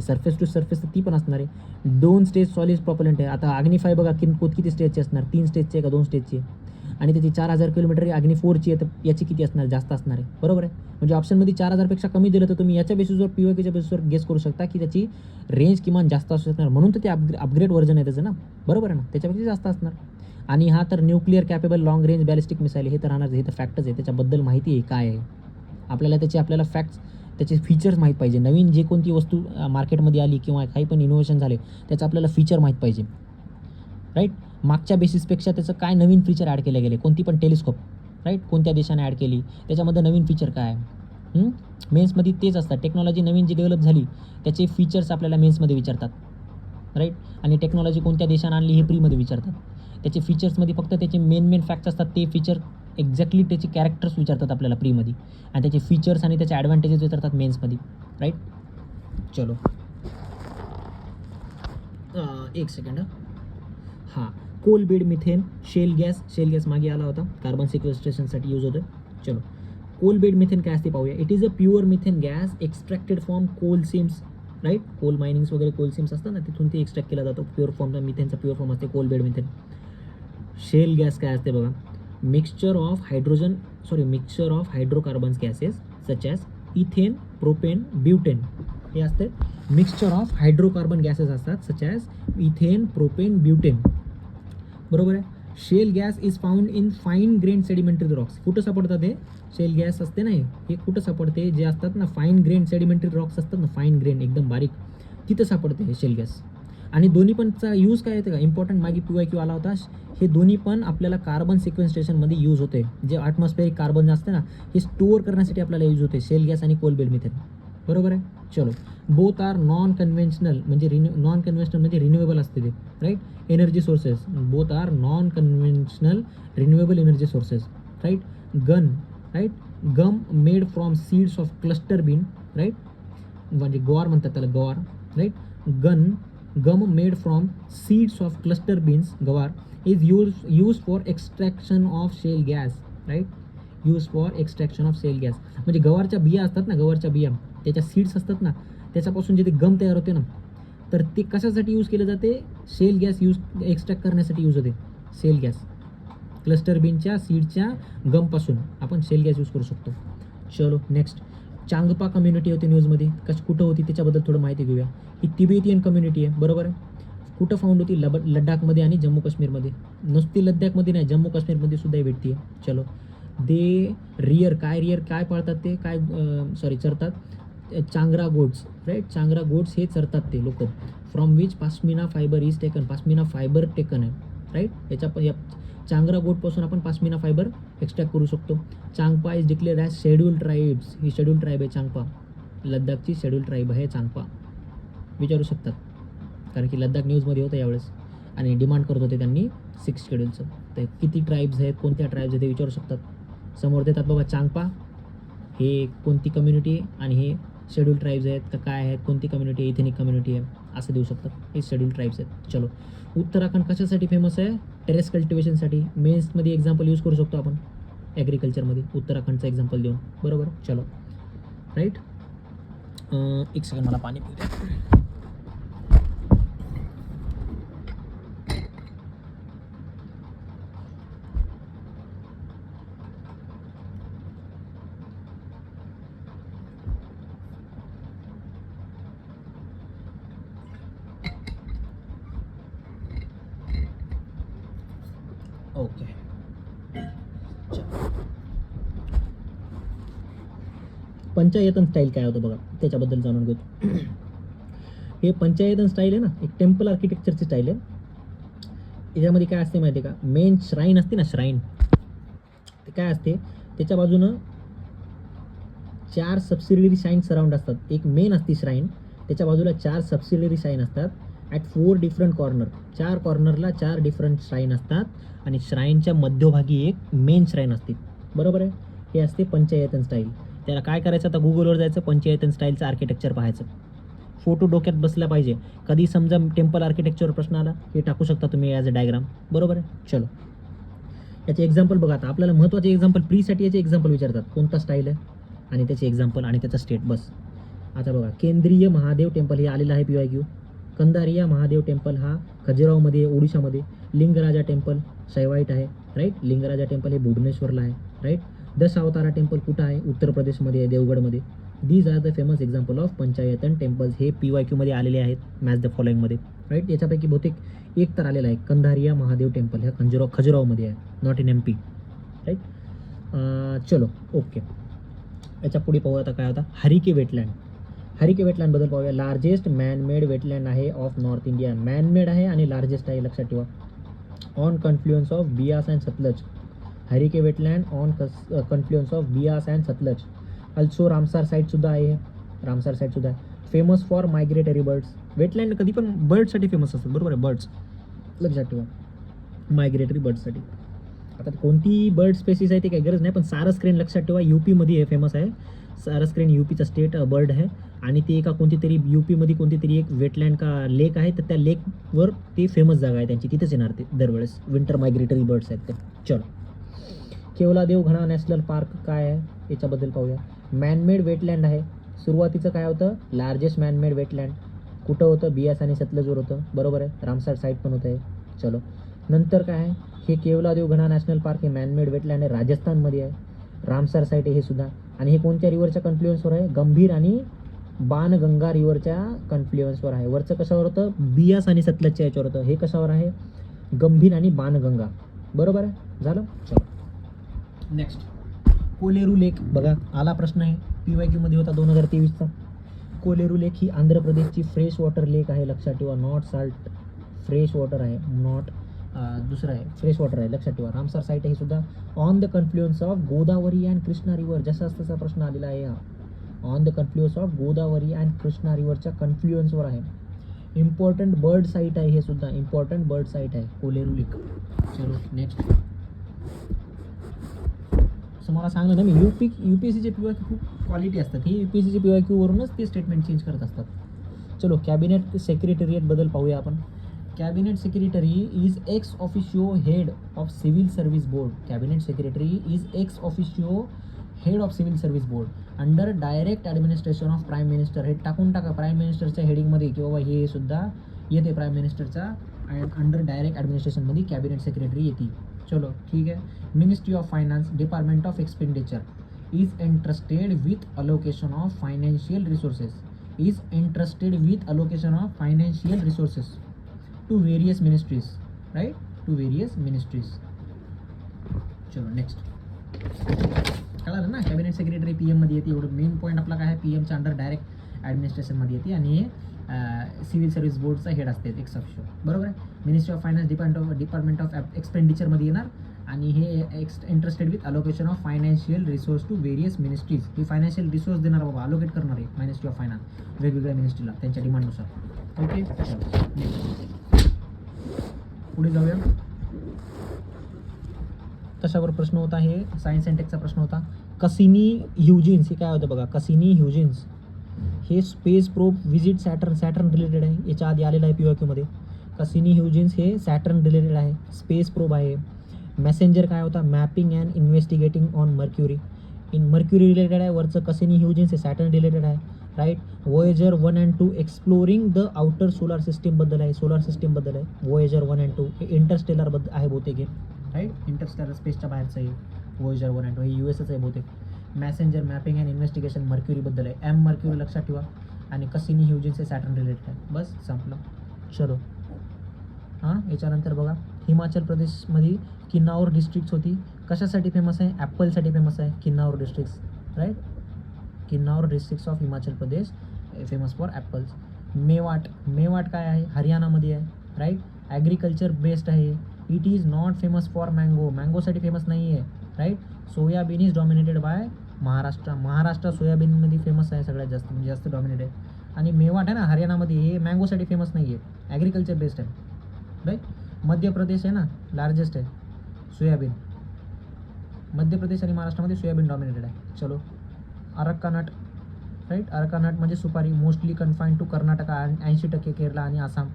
S1: सरफेस टू सरफेस ती पण असणार आहे. 2 स्टेज सॉलिड प्रॉपेलंट आहे. आता अग्नी 5 बघा किती स्टेजचे असणार, 3 स्टेजचे का 2 स्टेजचे, आणि त्याची 4000 किलोमीटर अग्नी 4ची आहे, तर याची किती असणार, जास्त असणार आहे. बरोबर आहे. म्हणजे ऑप्शनमध्ये 4000पेक्षा कमी दिलं तर तुम्ही याच्या बेसिसवर PYQच्या बेसिसवर गेस करू शकता की त्याची रेंज किमान जास्त असू शकणार, म्हणून तर ते अपग्रेड व्हर्जन आहे त्याचं ना. बरोबर आहे ना, त्याच्यापेक्षा जास्त असणार. आणि हा तर nuclear capable long range ballistic missile हे तर राहणार, हे तर फॅक्टच आहे. त्याच्याबद्दल माहिती आहे काय आहे आपल्याला, आपल्याला फॅक्ट्स, त्याचे फीचर्स माहीत पाहिजे. नवीन जे कोणती वस्तू मार्केटमध्ये आली किंवा काही पण इनोव्हेशन झाले त्याचं आपल्याला फीचर माहीत पाहिजे. राईट, मागच्या बेसिसपेक्षा त्याचं काय नवीन फीचर ॲड केले गेले, कोणती पण टेलिस्कोप राईट कोणत्या देशाने ॲड केली, त्याच्यामध्ये नवीन फीचर काय आहे. मेन्समध्ये तेच असतात. टेक्नॉलॉजी नवीन जी डेव्हलप झाली त्याचे फीचर्स आपल्याला मेन्समध्ये विचारतात. राईट, आणि टेक्नॉलॉजी कोणत्या देशाने आणली हे प्रीमध्ये विचारतात. त्याचे फीचर्समध्ये फक्त त्याचे मेन फॅक्ट्स असतात, ते फीचर एक्झॅक्टली त्याचे कॅरेक्टर्स विचारतात आपल्याला प्रीमध्ये, आणि त्याचे फीचर्स आणि त्याचे ॲडव्हान्टेजेस विचारतात मेन्समध्ये. राईट. चलो एक सेकंड. हां, coal bed methane, shale gas मागे आला होता, कार्बन सिक्वेस्ट्रेशनसाठी यूज होतं. चलो, कोल बेड मिथेन काय असते पाहूया. It is a pure methane gas extracted from coal seams. Right, coal minings वगैरे कोल सीम्स असतात ना, तिथून ते एक्स्ट्रॅक्ट केला जातो. प्युअर फॉर्म मिथेनचा प्युअर फॉर्म असते coal bed methane. Shale gas काय असते बघा, mixture of hydrocarbons gases such as ethane, propane, butane. हे असते मिक्सचर ऑफ हायड्रोकार्बन गॅसेस असतात, such as ethane, propane, butane. बरोबर आहे. Shale gas is found in fine grain sedimentary rocks. कुठं सापडतात हे शेल गॅस असते ना, हे कुठं सापडते, जे असतात ना फाईन ग्रेन सेडिमेंटरी रॉक्स असतात ना, फाईन ग्रेन एकदम बारीक, तिथं सापडते हे शेल गॅस. आणि दोन्ही पणचा यूज काय येते का इम्पॉर्टंट मागे PYQ आला होता. हे दोन्ही पण आपल्याला कार्बन सिक्वेन्स्ट्रेशनमध्ये यूज होते. जे ॲटमॉस्फेरिक कार्बन असते ना, हे स्टोअर करण्यासाठी आपल्याला यूज होते शेल गॅस आणि कोल बेड मिथेन. बरोबर आहे. चलो, बोथ आर नॉन कन्व्हेन्शनल म्हणजे रिन्युएबल असते ते, right. Energy sources, both are non conventional renewable energy sources, right. Right. Gum made from seeds of cluster bean, right, म्हणजे गवार म्हणतात त्याला, guar, right. Gum made from seeds of cluster beans, guar, is use for extraction of shale gas, right. Use for extraction of shale gas म्हणजे गवारच्या बिया असतात ना, गवारच्या बिया, त्याच्या सीड्स असतात ना, त्याच्यापासून जे ते गम तयार होते ना, तर ते कशासाठी यूज केले जाते, शेल गॅस एक्स्ट्रॅक्ट करण्यासाठी यूज होते. शेल गॅस क्लस्टर बीनच्या सीडच्या गमपासून आपण शेल गॅस यूज करू शकतो. चलो नेक्स्ट, चांगपा कम्युनिटी होती न्यूजमध्ये, कुठं होती त्याच्याबद्दल थोडं माहिती घेऊया. ही तिबेटियन कम्युनिटी आहे, बरोबर आहे. कुठं फाउंड होती, लडाखमध्ये आणि जम्मू काश्मीरमध्ये. नुसती लद्दाखमध्ये नाही, जम्मू काश्मीरमध्ये सुद्धा भेटते. चलो, दे काय पाळतात ते, चरतात Changra goats, right. Changra goats हे चरतात ते लोक. From which pashmina fibre is taken, pashmina fibre taken आहे, राईट. या चांगरा गोडपासून आपण पाश्मिना फायबर एक्स्ट्रॅक्ट करू शकतो. Changpa is declared as scheduled tribes, ही शेड्यूल्ड ट्राईब आहे चांगपा. लद्दाखची शेड्यूल्ड ट्राईब आहे चांगपा. विचारू शकतात, कारण की लद्दाख न्यूजमध्ये होतं यावेळेस आणि डिमांड करत होते त्यांनी 6 शेड्यूलचं. तर किती ट्राईब्स आहेत, कोणत्या ट्राईब्स आहेत ते विचारू शकतात. समोर देतात बाबा चांगपा हे कोणती कम्युनिटी आणि हे शेड्यूल ट्राईब्स आहेत का काय आहेत, कोणती कम्युनिटी आहे, इथेनिक कम्युनिटी आहे, असं देऊ शकतात. हे शेड्यूल ट्राईब्स आहेत. चलो, उत्तराखंड कशासाठी फेमस आहे, टेरेस कल्टिवेशनसाठी. मेन्समध्ये एक्झाम्पल यूज करू शकतो आपण ॲग्रिकल्चरमध्ये उत्तराखंडचं एक्झाम्पल देऊन, बरोबर. चलो, राईट. एक सेकंड, मला पाणी पिऊ द्या. ओके, पंचायतन स्टाईल काय होतं बघा, त्याच्याबद्दल जाणून घेतो. हे पंचायतन स्टाईल आहे ना, एक टेम्पल आर्किटेक्चरची स्टाईल आहे. याच्यामध्ये काय असते माहिती आहे का, मेन श्राईन असते ना, श्राईन ते काय असते, त्याच्या बाजूनं 4 सबसिडियरी श्राईन सराउंड असतात. एक मेन असते श्राईन, त्याच्या बाजूला 4 सबसिडियरी श्राईन असतात at 4 different corner. 4 कॉर्नरला 4 different shrine असतात आणि श्राईनच्या मध्यभागी एक मेन श्राईन असते, बरोबर आहे. हे असते पंचायतन स्टाईल. त्याला काय करायचं, आता गुगलवर जायचं, पंचायतन स्टाईलचं आर्किटेक्चर पाहायचं, फोटो डोक्यात बसला पाहिजे. कधी समजा टेम्पल आर्किटेक्चरवर प्रश्न आला, हे टाकू शकता तुम्ही ॲज अ डायग्राम, बरोबर आहे. चलो, याचे एक्झाम्पल बघा. आता आपल्याला महत्त्वाचे एक्झाम्पल, प्रीसाठी याचे एक्झाम्पल विचारतात, कोणता स्टाईल आहे आणि त्याचे एक्झाम्पल आणि त्याचा स्टेट, बस. आता बघा, केंद्रीय महादेव टेम्पल हे आलेलं आहे PYQ. कंधारिया महादेव टेम्पल हा खजुराहोमध्ये, ओडिशामध्ये. लिंगराजा टेम्पल शैवाईट आहे, राईट. लिंगराजा टेम्पल हे भुवनेश्वरला आहे, राईट. दशावतारा टेम्पल कुठं आहे, उत्तर प्रदेशमध्ये आहे, देवगडमध्ये. These are the famous example of panchayatan temples. हे PYQमध्ये आलेले आहेत, मॅच द फॉलोइंगमध्ये, राईट. याच्यापैकी बहुतेक एक तर आलेला आहे, कंधारिया महादेव टेम्पल ह्या खजुराहोमध्ये आहे, नॉट इन MP, राईट. चलो, ओके. याच्या पुढे पाहूया आता काय होता, हरिके वेटलँड. हरिके वेटलँडबद्दल पाहूया. लार्जेस्ट मॅनमेड वेटलँड आहे ऑफ नॉर्थ इंडिया. मॅनमेड आहे आणि लार्जेस्ट आहे, लक्षात ठेवा. On confluence of Beas and Sutlej. Harike wetland on confluence of Beas and Sutlej. Also Ramsar साईटसुद्धा आहे, रामसार साईटसुद्धा आहे. Famous for migratory birds. Wetland कधी पण बर्डसाठी फेमस असतात, बरोबर आहे, बर्ड्स, लक्षात ठेवा, मायग्रेटरी बर्ड्ससाठी. आता कोणती बर्ड स्पेसिस आहे ते काही गरज नाही, पण सारस क्रेन लक्षात ठेवा, UPमध्ये हे फेमस आहे. सारस क्रेन UPचा स्टेट बर्ड आहे आणि ते एका कोणती तरी UPमध्ये कोणती तरी एक वेटलँड का लेक आहे, तर त्या लेकवर ते फेमस जागा आहे त्यांची, तिथेच येणार ते दरवेळेस. विंटर मायग्रेटरी बर्ड्स आहेत ते. चलो, केवलादेव घना नॅशनल पार्क काय आहे याच्याबद्दल पाहूया. मॅनमेड वेटलँड आहे. सुरुवातीचं काय होतं, लार्जेस्ट मॅनमेड वेटलँड कुठं होतं, बियास आणि सतलजवर होतं, बरोबर आहे. रामसार साईट पण होतं आहे. चलो, नंतर काय आहे, हे केवलादेव घना नॅशनल पार्क हे मॅनमेड वेटलँड आहे, राजस्थानमध्ये आहे. रामसार साईट आहे हे सुद्धा. आणि हे कोणत्या रिव्हरच्या कन्फ्लुएन्सवर आहे, गंभीर आणि बाणगंगा रिव्हरच्या कन्फ्लुएन्सवर आहे. वरचं कशावर होतं, बियास आणि सतलजच्या याच्यावर होतं. हे कशावर आहे, गंभीर आणि बाणगंगा, बरोबर आहे. झालं. चलो, नेक्स्ट, कोलेरू लेक. बघा, आला प्रश्न आहे, PYQमध्ये होता 2023चा. कोलेरू लेक ही आंध्र प्रदेशची फ्रेश वॉटर लेक आहे, लक्षात ठेवा. नॉट साल्ट, फ्रेश वॉटर आहे, नॉट दुसरं आहे फ्रेश वॉटर आहे, लक्षात ठेवा. रामसर साईट आहे ही सुद्धा on the confluence of Godavari and Krishna river, जसा तसा प्रश्न आलेला आहे हा. On the confluence of Godavari and Krishna रिव्हरच्या कन्फ्लुएन्सवर आहे. इम्पॉर्टंट बर्ड साईट आहे हे सुद्धा, इम्पॉर्टंट बर्ड साईट आहे कोलेरू लेक. चलो नेक्स्ट. असं मला सांगलं ना मी, UPSCचे PYQ खूप क्वालिटी असतात, ही UPSCचे PYQ वरूनच ते स्टेटमेंट चेंज करत असतात. चलो कॅबिनेट सेक्रेटरिएटबद्दल पाहूया आपण. Cabinet secretary is ex officio head of civil service board. Cabinet secretary is ex officio head of civil service board under direct administration of prime minister. हे टाकून टाका प्राईम मिनिस्टरच्या हेडिंगमध्ये, किंवा हे सुद्धा येते प्राईम मिनिस्टरच्या अंडर डायरेक्ट ॲडमिनिस्ट्रेशनमध्ये कॅबिनेट सेक्रेटरी येते. चलो ठीक आहे. Ministry of finance, department of expenditure is entrusted with allocation of financial resources, is entrusted with allocation of financial resources to various ministries, right, to various ministries. चलो next. कळलं ना, cabinet secretary PM मध्ये येते. एवढं main point आपला काय आहे, PMच्या under direct ॲडमिनिस्ट्रेशनमध्ये येते आणि सिव्हिल सर्व्हिस बोर्डचा हेड असते एक्स ऑफिशियो, बरोबर आहे. Ministry of finance, department of एक्सपेंडिचरमध्ये येणार आणि हे interested with allocation of financial resource to various ministries. ही फायनान्शियल रिसोर्स देणार बाबा, अलोकेट करणार आहे मिनिस्ट्री ऑफ फायनान्स वेगवेगळ्या मिनिस्ट्रीला त्यांच्या डिमांडनुसार. ओके पुढे जाऊया. कशावर प्रश्न होता, हे सायन्स अँड टेकचा प्रश्न होता. कसिनी ह्युजिन्स, हे काय होतं बघा, कसिनी ह्युजिन्स हे space probe visit Saturn related आहे. याच्या आधी आलेलं आहे PYQ मध्ये. कसिनी ह्युजिन्स हे सॅटर्न रिलेटेड आहे, स्पेस प्रोब आहे. मेसेंजर काय होता, mapping and investigating on Mercury, Mercury related आहे. वरचं कसिनी ह्युजिन्स हे सॅटर्न रिलेटेड आहे, right. Voyager 1 and 2 exploring the outer solar सिस्टीमबद्दल आहे, सोलार सिस्टीमबद्दल आहे. Voyager 1 and 2 हे इंटरस्टेलर बद्दल आहे बहुतेक, राईट, इंटरस्टेलर स्पेसच्या बाहेरचं आहे Voyager 1 and 2, हे USच आहे बहुतेक. मॅसेंजर मॅपिंग अँड इन्व्हेस्टिगेशन मर्क्युरीबद्दल आहे, मर्क्युरी लक्षात ठेवा. आणि कसिनी ह्युजिन्स हे सॅटर्न रिलेटेड आहे. बस संपलं. चलो हां, याच्यानंतर बघा, हिमाचल प्रदेशमध्ये किन्नाऊर डिस्ट्रिक्ट होती, कशासाठी फेमस आहे, ॲपलसाठी फेमस आहे Kinnaur districts, right. Kinnaur districts of Himachal Pradesh famous for apples. Mewat काय आहे, हरियाणामध्ये आहे, राईट. ॲग्रिकल्चर बेस्ड आहे. It is not famous for मँगोसाठी फेमस नाही आहे, right. Soybean is dominated by Maharashtra सोयाबीनमध्ये फेमस आहे सगळ्यात जास्त, म्हणजे जास्त डॉमिनेट आहे. आणि मेवाट आहे ना हरियाणामध्ये, हे मँगोसाठी फेमस नाही आहे, ॲग्रिकल्चर बेस्ड आहे, राईट. मध्य प्रदेश आहे ना लार्जेस्ट आहे सोयाबीन, मध्य प्रदेश आणि महाराष्ट्रामध्ये सोयाबीन डॉमिनेटेड आहे. चलो areca nut, right. Areca nut म्हणजे सुपारी, mostly confine to Karnataka, 80% Kerala आणि Assam.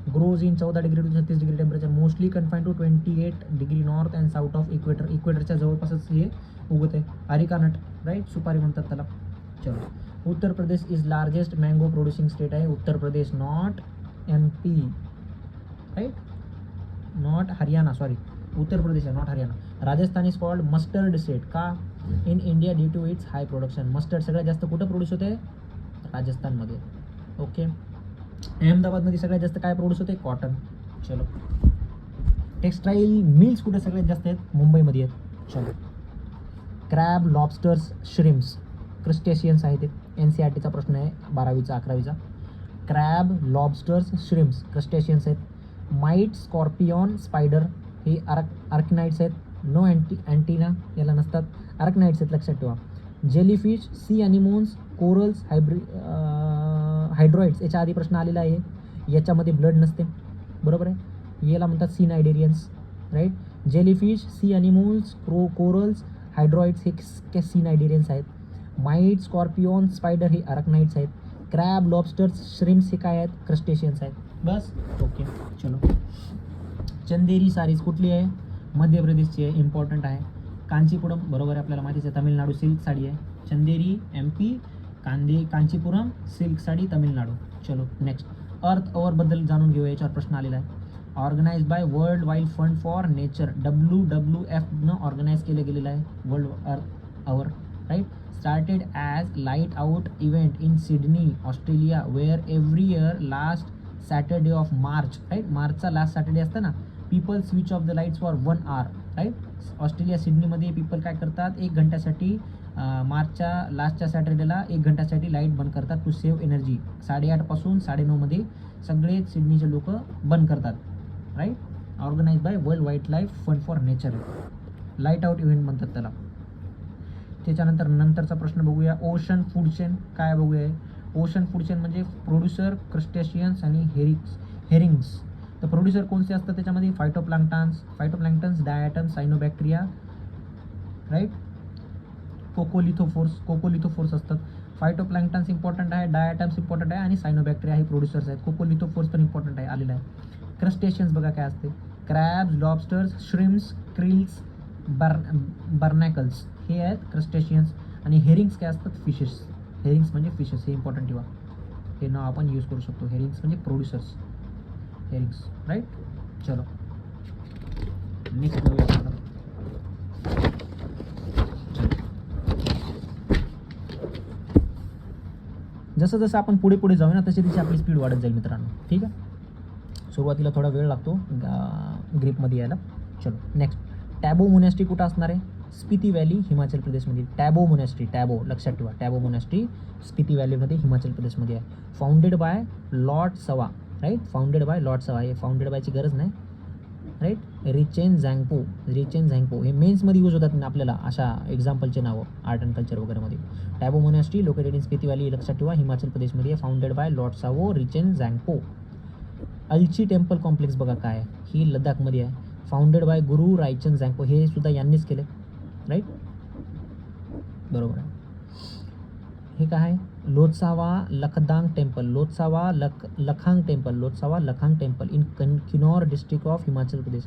S1: Grows in 14 degree to 36 degree temperature, mostly confine to 28 degree north and south of इक्वेटरच्या जवळपासच हे उगत आहे. अरिका नट, राईट, सुपारी म्हणतात त्याला. चलो Uttar Pradesh is largest mango producing state आहे, Uttar Pradesh, not MP, right, not Haryana, sorry, Uttar Pradesh आहे, not Haryana. Rajasthan is called mustard state, का, in India due to its high production. Mustard सगळ्यात जास्त कुठं प्रोड्यूस होते, राजस्थानमध्ये. ओके. अहमदाबादमध्ये सगळ्यात जास्त काय प्रोड्यूस होते, कॉटन. चलो टेक्स्टाईल मिल्स कुठे सगळ्यात जास्त आहेत, मुंबईमध्ये आहेत. चलो क्रॅब, लॉबस्टर्स, श्रिम्स, क्रस्टेशियन्स आहे ते. NCERTचा प्रश्न आहे 12वीचा 11वीचा. क्रॅब, लॉबस्टर्स, श्रिम्स, क्रस्टेशियन्स आहेत. माईट, स्कॉर्पियॉन, स्पायडर हे आर्कनाइट्स आहेत. नो अँटीना याला नसतात, आर्कनाइट्स आहेत, लक्षात ठेवा. जेलीफिश, सी अनिमोन्स, कोरल्स, हायड्रॉइड्स याच्या आधी प्रश्न आलेला आहे, याच्यामध्ये ब्लड नसते, बरोबर आहे. याला म्हणतात cnidarians, right. Jellyfish, sea anemones, corals, hydroids हे सी नायडेरियन्स आहेत. माईट, स्कॉर्पियॉन, स्पायडर हे आर्कनाइट्स आहेत. क्रॅब, लॉबस्टर्स, श्रिम्स हे काय आहेत, क्रस्टेशियन्स आहेत. बस ओके. चलो चंदेरी सारीज कुठली आहे, मध्य प्रदेशची आहे, इम्पॉर्टंट आहे. कांचीपुरम, बरोबर आहे, आपल्याला माहितीच आहे, तामिळनाडू सिल्क साडी आहे. चंदेरी MP, कांचीपुरम सिल्क साडी तामिळनाडू. चलो नेक्स्ट. अर्थ अवरबद्दल जाणून घेऊया, याच्यावर प्रश्न आलेला आहे. Organise by world wild fund for nature, WWF organise केलं गेलेलं आहे world earth hour, right. Started as light out event in Sydney, Australia, where every year last Saturday of March, right. मार्चचा लास्ट सॅटर्डे असतं ना, people switch off the lights for 1 hour, right. Australia सिडनीमध्ये people काय करतात, 1 घंट्यासाठी मार्चच्या लास्टच्या सॅटर्डेला 1 घंट्यासाठी light बंद करतात to save energy. 8:30 पासून 9:30 मध्ये सिडनीचे लोक बंद करतात. Right. Organise by world wild life fund for nature. Light out event म्हणतात त्याला. त्याच्यानंतर नंतरचा प्रश्न बघूया. ओशन फूड चेन काय बघूया. ओशन फूड चेन म्हणजे प्रोड्युसर, क्रस्टेशियन्स आणि हेरिंग्स. तर प्रोड्युसर कोणते असतात त्याच्यामध्ये फायटोप्लॅन्क्टन्स, डायटम्स, सायनोबॅक्टेरिया, राईट. कोकोलिथोफोर्स असतात. फायटोप्लॅन्क्टन्स इम्पॉर्टंट आहे, डायटम्स इम्पॉर्टंट आहे आणि सायनोबॅक्टेरिया हे प्रोड्युसर्स आहेत. कोकोलिथोफोर्स पण इम्पॉर्टंट आहे, आलेला आहे. क्रस्टेशियन्स बघा काय असते. क्रॅब्स, लॉबस्टर्स, श्रिम्स, क्रिल्स, बर्नॅकल्स हे आहेत क्रस्टेशियन्स. आणि हेरिंग्स काय असतात. फिशेस. हेरिंग्स म्हणजे फिशेस, हे इम्पॉर्टंट ठेवा. हे नाव आपण यूज करू शकतो. हेरिंग्स म्हणजे प्रोड्युसर्स. हेरिंग्स. राईट. चलो नेक्स्ट जाऊया आपण. जसं जसं आपण पुढे पुढे जाऊ ना तशी तशी आपली स्पीड वाढत जाईल मित्रांनो. ठीक आहे. सुरुवातीला थोडा वेळ लागतो ग्रीपमध्ये यायला. चलो नेक्स्ट. टॅबो मोनॅस्ट्री कुठं असणार आहे. स्पिती व्हॅली, हिमाचल प्रदेशमध्ये. टॅबो मोनॅस्ट्री, टॅबो लक्षात ठेवा. टॅबो मोनॅस्ट्री स्पिती व्हॅलीमध्ये हिमाचल प्रदेशमध्ये आहे. फाउंडेड बाय लॉर्ड सवा. राईट. फाउंडेड बाय लॉर्ड सवा. हे फाउंडेड बायची गरज नाही. राईट. रिचेन झँगपो हे मेन्समध्ये यूज होतात आपल्याला अशा एक्झाम्पलचे नावं आर्ट अँड कल्चर वगैरेमध्ये. टॅबो मोनॅस्ट्री लोकेटेड इन स्पिती व्हॅली, लक्षात ठेवा, हिमाचल प्रदेशमध्ये. फाउंडेड बाय लॉर्ड सावो रिचेन झँगपो. अल्ची टेम्पल कॉम्प्लेक्स बघा काय, ही लद्दाखमध्ये आहे. फाउंडेड बाय गुरु रायचंद झँगपो, हे सुद्धा यांनीच केले. राईट. बरोबर आहे. हे काय आहे. Lotsava Lhakhang temple, Lotsava Lhakhang temple in Kinnaur district of Himachal Pradesh.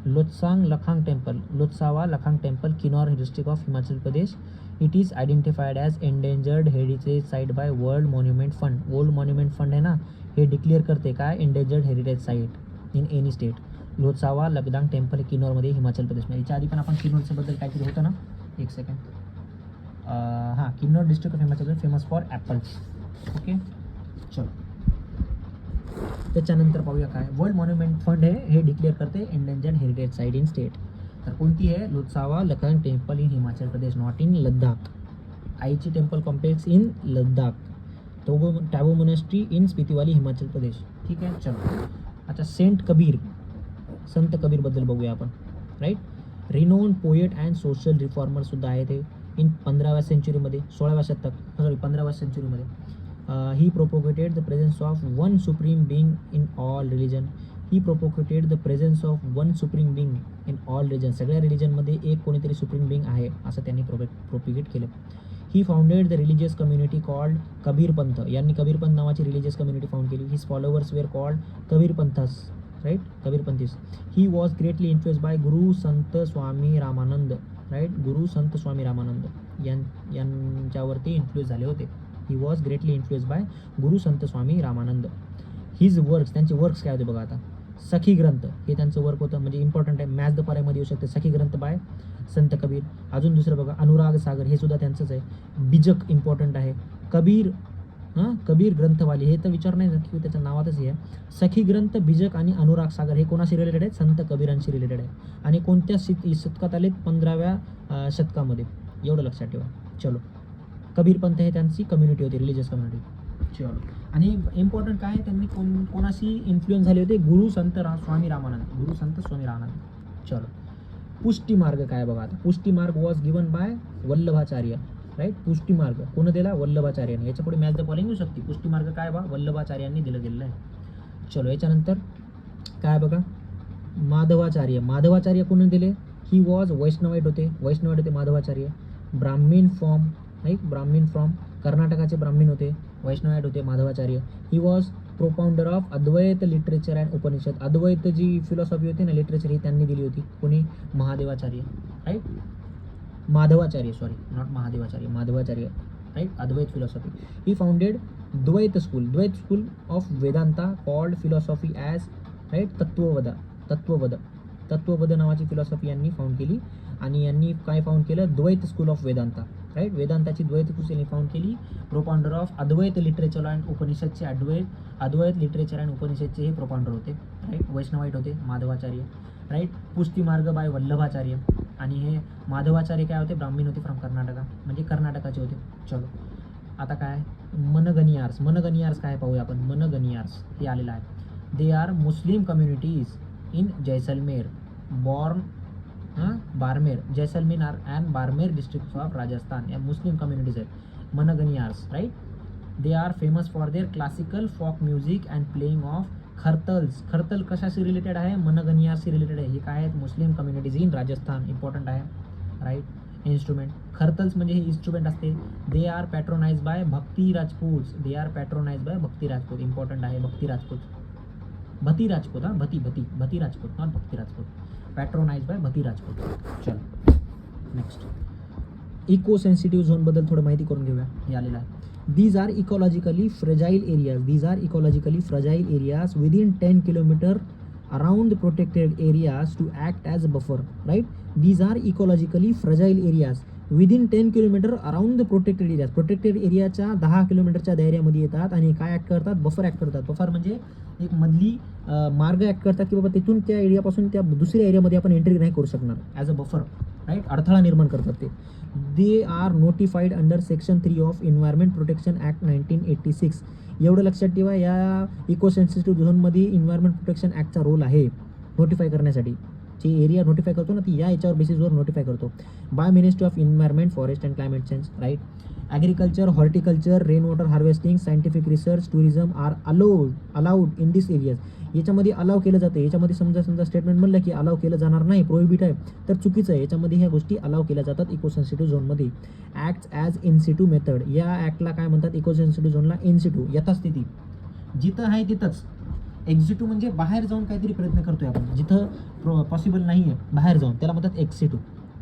S1: Lotsava Lhakhang temple Kinnaur district of Himachal Pradesh. It is identified as endangered heritage site by world monument fund. World monument fund आहे ना, हे डिक्लेअर करते काय endangered heritage site in any state. Lotsava Lhakhang temple किन्नौरमध्ये हिमाचल प्रदेशमध्ये. याच्या आधी पण आपण किन्नौरच्याबद्दल काहीतरी होतं ना. एक सेकंड. हां, Kinnaur district of Himachal Pradesh famous for apples. Okay. चलो त्याच्यानंतर पाहूया काय. वर्ल्ड मॉन्युमेंट फंड हे डिक्लेअर करते endangered heritage site in state. तर कोणती आहे. Lotsava Lhakhang temple in Himachal Pradesh, not in Ladakh. Alchi temple complex in Ladakh. Tabo monastery in Spiti valley Himachal Pradesh. ठीक आहे. चलो आता सेंट कबीर, संत कबीरबद्दल बघूया आपण. Right. Renowned poet and social reformer सुद्धा आहे ते. इन 15व्या सेंचुरीमध्ये, 15व्या सेंचुरीमध्ये. He propagated the presence of one supreme being in all religion. सगळ्या रिलिजनमध्ये एक कोणीतरी सुप्रीम बिंग आहे असं त्यांनी प्रोपिगेट केलं. He founded the religious community called Kabirpanth. यांनी कबीरपंथ नावाची रिलिजियस कम्युनिटी फाउंड केली. His followers were called Kabirpanths. Right. Kabirpanthis. He was greatly influenced by guru Sant Swami Ramanand. Right. Guru Sant Swami Ramanand यांच्यावरती influence झाले होते. ही was greatly influenced by guru Sant Swami Ramanand. His works, त्यांचे वर्क्स काय होते बघा आता. सखी ग्रंथ हे त्यांचं वर्क होतं, म्हणजे इम्पॉर्टंट आहे. मॅच द पाऱ्यामध्ये येऊ शकते. सखी ग्रंथ बाय संत कबीर. अजून दुसरं बघा अनुराग सागर, हे सुद्धा त्यांचंच आहे. बिजक इम्पॉर्टंट आहे. कबीर ग्रंथवाली, हे तर विचार नाही की त्याच्या नावातच हे आहे. सखी ग्रंथ, बिजक आणि अनुराग सागर हे कोणाशी रिलेटेड आहेत. संत कबीरांशी रिलेटेड आहे. आणि कोणत्या शतकात आले. 15व्या शतकामध्ये. एवढं लक्षात ठेवा. चलो कबीरपंथ हे त्यांची कम्युनिटी होती, रिलिजियस कम्युनिटी. चलो आणि इम्पॉर्टंट काय, त्यांनी कोणाशी इन्फ्लुएन्स झाले होते. गुरु संत स्वामी रामानंद. चलो पुष्टिमार्ग काय बघा आता. Pushtimarg was given by Vallabhacharya. Right. Pushtimarg कोण दिला. वल्लभाचार्यांनी. याच्या पुढे मॅच द फॉलोइंग येऊ शकते. पुष्टिमार्ग काय बा वल्लभाचार्यांनी दिलं गेलेलं आहे. चलो याच्यानंतर काय बघा. माधवाचार्य कोण दिले. ही वॉज वैष्णवाईट होते माधवाचार्य. ब्राह्मीण फ्रॉम कर्नाटकाचे ब्राह्मीण होते, वैष्णवाईट होते Madhvacharya. He was propounder of Advaita literature and Upanishad. Advaita जी फिलॉसॉफी होती ना, लिटरेचर, ही त्यांनी दिली होती. कोणी. Mahadevacharya. Right. Madhvacharya, not Madhvacharya. Right. Advaita philosophy. He founded Dvaita school of Vedanta called philosophy as. Right. Tattvavada नावाची फिलॉसॉफी यांनी फाउंड केली. आणि यांनी काय फाउंड केलं. Dvaita school of Vedanta. Right. वेदांताची द्वैत स्कूल यांनी फाउंड केली. Propounder of Advaita literature and उपनिषदचे अद्वैत लिटरेचर अँड उपनिषदचे हे प्रोपाउंडर होते. राईट. वैष्णवाईट होते माधवाचार्य. राईट. पुष्टिमार्ग बाय वल्लभाचार्य. आणि हे माधवाचार्य काय होते, ब्राह्मण होते फ्रॉम कर्नाटका, म्हणजे कर्नाटकाचे होते. चलो आता काय मनगनियार्स. मनगनियार्स काय पाहूया आपण. मनगनियार्स हे आलेलं आहे. They are Muslim communities in Jaisalmer, born Barmer, Jaisalmer and Barmer district of Rajasthan. या मुस्लिम कम्युनिटीज आहेत Manganiyars, right. They are famous for their classical folk music and playing of khartals. Khartal कशाशी रिलेटेड आहे, मनगनियार्सशी रिलेटेड आहे. हे काय आहेत, Muslim communities in Rajasthan, important आहे, राईट. इन्स्ट्रुमेंट खरतल्स म्हणजे हे इन्स्ट्रुमेंट असते. They are patronise by Bhakti Rajput. They are patronise by Bhakti Rajput, important आहे. Bhakti Rajput, Bhati Rajput, Bhati Rajput, not Bhakti Rajput. Patronise by Bhati Rajput. चलो नेक्स्ट इको सेन्सिटिव्ह झोनबद्दल थोडं माहिती करून घेऊया. हे आलेलं आहे. These are ecologically fragile areas. These are ecologically fragile areas within 10 kilometre around the protected areas to act as a buffer, right. These are ecologically fragile areas within 10 kilometre around the protected areas. Protected एरियाच्या 10 किलोमीटरच्या दायऱ्यामध्ये येतात आणि काय act करतात, buffer act करतात. Buffer म्हणजे एक मधली मार्ग ॲक्ट करतात की बाबा तिथून त्या एरियापासून त्या दुसऱ्या एरियामध्ये आपण एंट्री नाही करू शकणार, ॲज अ बफर, राईट. अडथळा निर्माण करतात ते. They are notified under section 3 of environment protection act 1986. एवढं लक्षात ठेवा, या इको सेन्सिटिव्ह झोनमध्ये एन्व्हायरमेंट प्रोटेक्शन ॲक्टचा रोल आहे नोटिफाय करण्यासाठी. जे एरिया नोटिफाय करतो ना, ती या याच्यावर बेसिसवर नोटिफाय करतो. By ministry of environment, forest and climate change, right. Agriculture, horticulture, rain water harvesting, scientific research, tourism are allowed in this areas. याच्यामध्ये अलाव केलं जातं. याच्यामध्ये समजा स्टेटमेंट म्हणलं की अलाव केलं जाणार नाही, प्रोहिबिट आहे, तर चुकीचं आहे. याच्यामध्ये ह्या गोष्टी अलाव केल्या जातात इको सेन्सिटिव्ह झोनमध्ये. Acts as in situ method. या ॲक्टला काय म्हणतात, इको सेन्सिटिव्ह झोनला इन्सिटू, यथास्थिती, जिथं आहे तिथंच. एक्झिटू म्हणजे बाहेर जाऊन काहीतरी प्रयत्न करतोय आपण, जिथं पॉसिबल नाही आहे बाहेर जाऊन, त्याला म्हणतात एक्सिटू.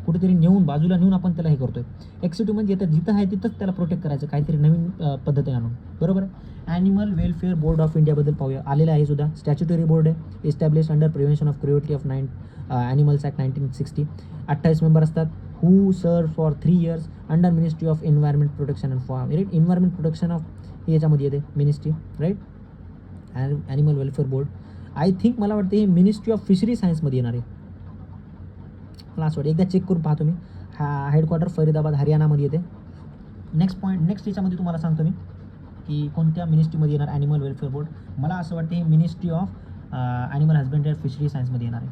S1: कुठेतरी नेऊन, बाजूला नेऊन आपण त्याला हे करतोय. एक्सिटू म्हणजे जिथं आहे तिथंच त्याला प्रोटेक्ट करायचं, काहीतरी नवीन पद्धती आणून, बरोबर आहे. ॲनिमल वेलफेअर बोर्ड ऑफ इंडियाबद्दल पाहूया. आलेलं आहे सुद्धा. स्टॅच्युटरी बोर्ड आहे, establish under prevention of cruelty of animals act 1960. 28 member असतात. Who serve for 3 years under ministry of environment protection and form, right. Environment protection of याच्यामध्ये येते ministry, right. Animal welfare board. I think मला वाटतं हे ministry of fishery सायन्समध्ये येणार आहे, मला असं वाटतं. एकदा चेक करून पाहतो मी. हेडक्वार्टर फरीदाबाद, हरियाणामध्ये येते. नेक्स्ट याच्यामध्ये तुम्हाला सांगतो मी की कोणत्या मिनिस्ट्रीमध्ये येणार ॲनिमल वेलफेअर बोर्ड. मला असं वाटतं हे ministry of animal husbandry and fishery सायन्समध्ये येणार आहे.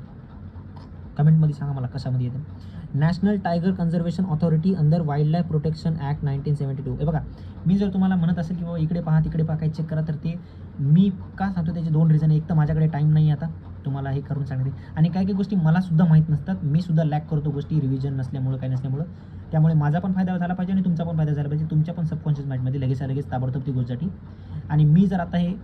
S1: कमेंटमध्ये सांगा मला कशामध्ये येते. National tiger conservation authority under wild life protection act 1972. हे बघा, मी जर तुम्हाला म्हणत असेल की बाबा इकडे पहा तिकडे पहा काही चेक करा, तर ते मी का सांगतो त्याचे 2 रिझन. एक तर माझ्याकडे टाईम नाही आता तुम्हाला हे करून सांगते, आणि काही काही गोष्टी मला सुद्धा माहीत नसतात. मी सुद्धा लॅक करतो गोष्टी, रिव्हिजन नसल्यामुळं, काही नसल्यामुळं. त्यामुळे माझा पण फायदा झाला पाहिजे आणि तुमचा पण फायदा झाला पाहिजे. तुमच्या पण सबकॉन्शियस माइंडमध्ये लगेच ताबडतोब ती गोष्टी. आणि मी जर आता हे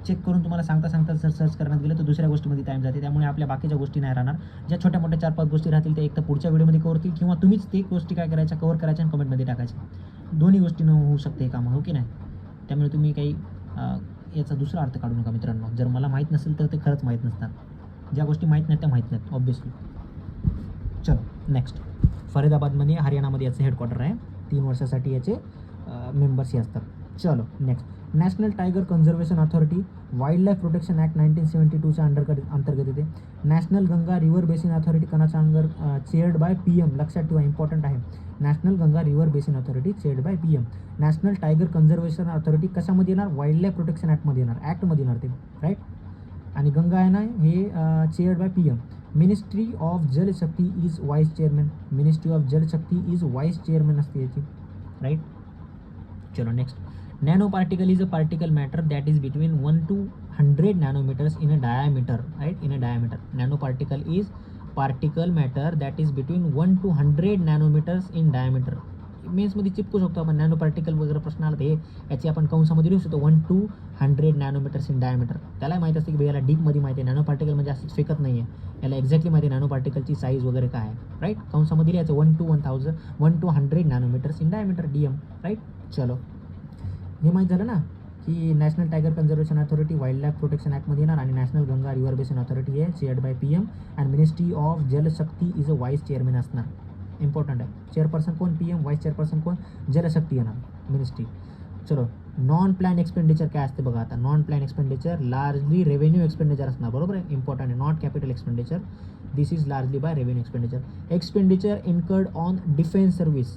S1: चेक करून तुम्हाला सांगता जर सर्च करण्यात गेलं तर दुसऱ्या गोष्टीमध्ये टाईम जाते. त्यामुळे आपल्या बाकीच्या गोष्टी नाही राहणार. ज्या छोट्या मोठ्या 4-5 गोष्टी राहतील त्या एक तर पुढच्या व्हिडिओमध्ये कवर होतील, किंवा तुम्हीच ते गोष्टी काय करायच्या, कवर करायच्या आणि कमेंटमध्ये टाकायच्या. दोन्ही गोष्टीनं होऊ शकते हे कामं, हो की नाही. त्यामुळे तुम्ही काही याचा दुसरा अर्थ काढू नका मित्रांनो. जर मला माहीत नसेल तर ते खरंच माहीत नसतात. ज्या गोष्टी माहीत नाहीत त्या माहीत नाहीत, ऑब्व्हियसली. चलो नेक्स्ट. फरीदाबादमध्ये, हरियाणामध्ये याचं हेडक्वार्टर आहे. 3 वर्षासाठी याचे मेंबर्स हे असतात. चलो next. National tiger conservation authority wild life protection act 1972च्या अंतर्गत येते. National Ganga river basin authority कणाच्या चेअर्ड बाय PM. लक्षात ठेवा, इम्पॉर्टंट आहे. National Ganga river basin authority chaired by PM. National tiger conservation authority कशामध्ये येणार, वाईल्ड लाईफ प्रोटेक्शन ॲक्टमध्ये येणार, ॲक्टमध्ये येणार ते, राईट. आणि गंगा आहे ना, हे chaired by PM. Ministry of Jal Shakti is vice chairman. Ministry of Jal Shakti is vice chairman असते याची, राईट. चलो next. Nano particle is a particle matter that is between 1 to 100 nanometres in a diameter, right. In a diameter. Nano particle is particle matter that is between 1 to 100 nanometres in diameter. मेन्समध्ये चिपकू शकतो आपण. Nano particle वगैरे प्रश्न आला तर हे याची आपण कंसामध्ये लिहू शकतो. 1 to 100 नॅनोमीटर्स इन डायमीटर. त्याला माहीत असते की भाई याला डीपमध्ये माहिती आहे. नॅनो पार्टिकल म्हणजे असंच फेकत नाही आहे, याला एक्झॅक्टली माहिती आहे नॅनो पार्टिकलची साईज वगैरे काय आहे, राईट. कंसामध्ये लिहायचं 1 to 100 nanometres in diameter, DM, right. चलो हे माहीत झालं ना की national tiger conservation authority wild life protection ॲक्टमध्ये येणार, आणि national Ganga river basin authority आहे chaired by PM. And ministry of Jal Shakti is a vice chairman असणार. इम्पॉर्टंट आहे. चेअरपर्सन कोण, PM. वाईस चेअरपर्सन कोण, जलशक्ती येणार मिनिस्ट्री. चलो नॉन प्लॅन एक्सपेंडिचर काय असते बघा आता. Non plan expenditure largely revenue expenditure असणार, बरोबर आहे, इम्पॉर्टंट आहे. Not capital expenditure, this is largely by revenue expenditure. Expenditure incurred on defence service,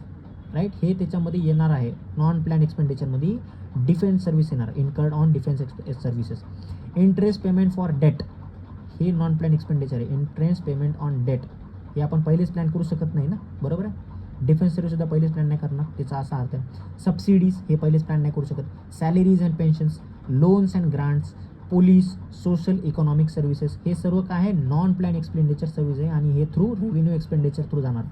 S1: right, हे त्याच्यामध्ये येणार आहे. नॉन प्लॅन एक्सपेंडिचरमध्ये डिफेन्स सर्व्हिस येणार, incurred on defence services. Interest payment for debt, हे नॉन प्लॅन एक्सपेंडिचर आहे. Interest payment on debt हे आपण पहिलेच प्लॅन करू शकत नाही ना, बरोबर आहे. डिफेन्स सर्व्हिससुद्धा पहिलेच प्लॅन नाही करणार, त्याचा असा अर्थ आहे. सबसिडीज हे पहिलेच प्लॅन नाही करू शकत. Salaries and pensions, loans and grants, police, social economic services, हे सर्व काय आहे, नॉन प्लॅन एक्सपेंडिचर सर्व्हिस आहे आणि हे थ्रू रेव्हेन्यू एक्सपेंडिचर थ्रू जाणार.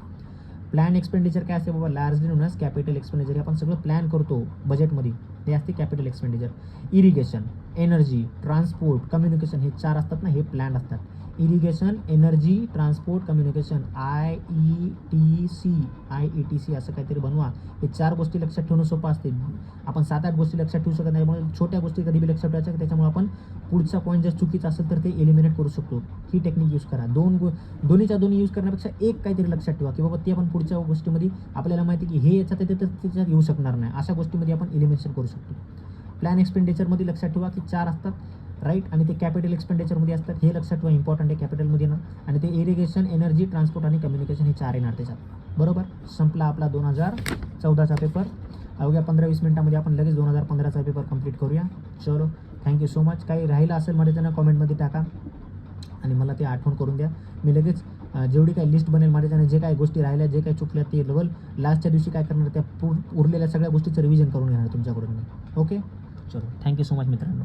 S1: प्लॅन एक्सपेंडिचर काय असते बाबा, largely known as capital expenditure. हे आपण सगळं प्लॅन करतो बजेटमध्ये, हे असते capital expenditure. Irrigation, energy, transport, communication, हे 4 असतात ना, हे प्लॅन असतात. Irrigation, energy, transport, communication, IETC असं काहीतरी बनवा. हे 4 गोष्टी लक्षात ठेवणं सोपं असते. आपण 7-8 गोष्टी लक्षात ठेवू शकत नाही, म्हणून छोट्या गोष्टी कधी बी लक्षात ठेवायच्या, त्याच्यामुळे आपण पुढचा पॉईंट जर चुकीचा असेल तर ते एलिमिनेट करू शकतो. ही टेक्निक यूज करा. दोन्हीच्या दोन्ही यूज करण्यापेक्षा एक काहीतरी लक्षात ठेवा की बाबा ते आपण पुढच्या गोष्टीमध्ये आपल्याला माहिती की हे याच्यात येते तर त्याच्यात येऊ शकणार नाही, अशा गोष्टीमध्ये आपण एलिमिनेशन करू शकतो. प्लॅन एक्सपेंडिचरमध्ये लक्षात ठेवा की 4 असतात, राईट, आणि ते कॅपिटल एक्सपेंडिचरमध्ये असतात, हे लक्षात ठेवा, इम्पॉर्टंट आहे, कॅपिटलमध्ये येणार. आणि ते इरिगेशन, एनर्जी, ट्रान्सपोर्ट आणि कम्युनिकेशन, हे 4 येणार त्याच्यात, बरोबर. संपला आपला 2014चा पेपर. अवघ्या 15-20 मिनिटामध्ये आपण लगेच 2015चा पेपर कंप्लीट करूया. चलो, थँक्यू सो मच. काही राहिलं असेल माझ्या त्यांना कॉमेंटमध्ये टाका आणि मला ते आठवण करून द्या. मी लगेच जेवढी काही लिस्ट बनेल माझ्याच्याने, जे काही गोष्टी राहिल्या, जे काही चुकल्या, ते लेवल लास्टच्या दिवशी काय करणार, त्या उरलेल्या सगळ्या गोष्टीचं रिव्हिजन करून घेणार तुमच्याकडून मी. ओके, चलो, थँक्यू सो मच मित्रांनो.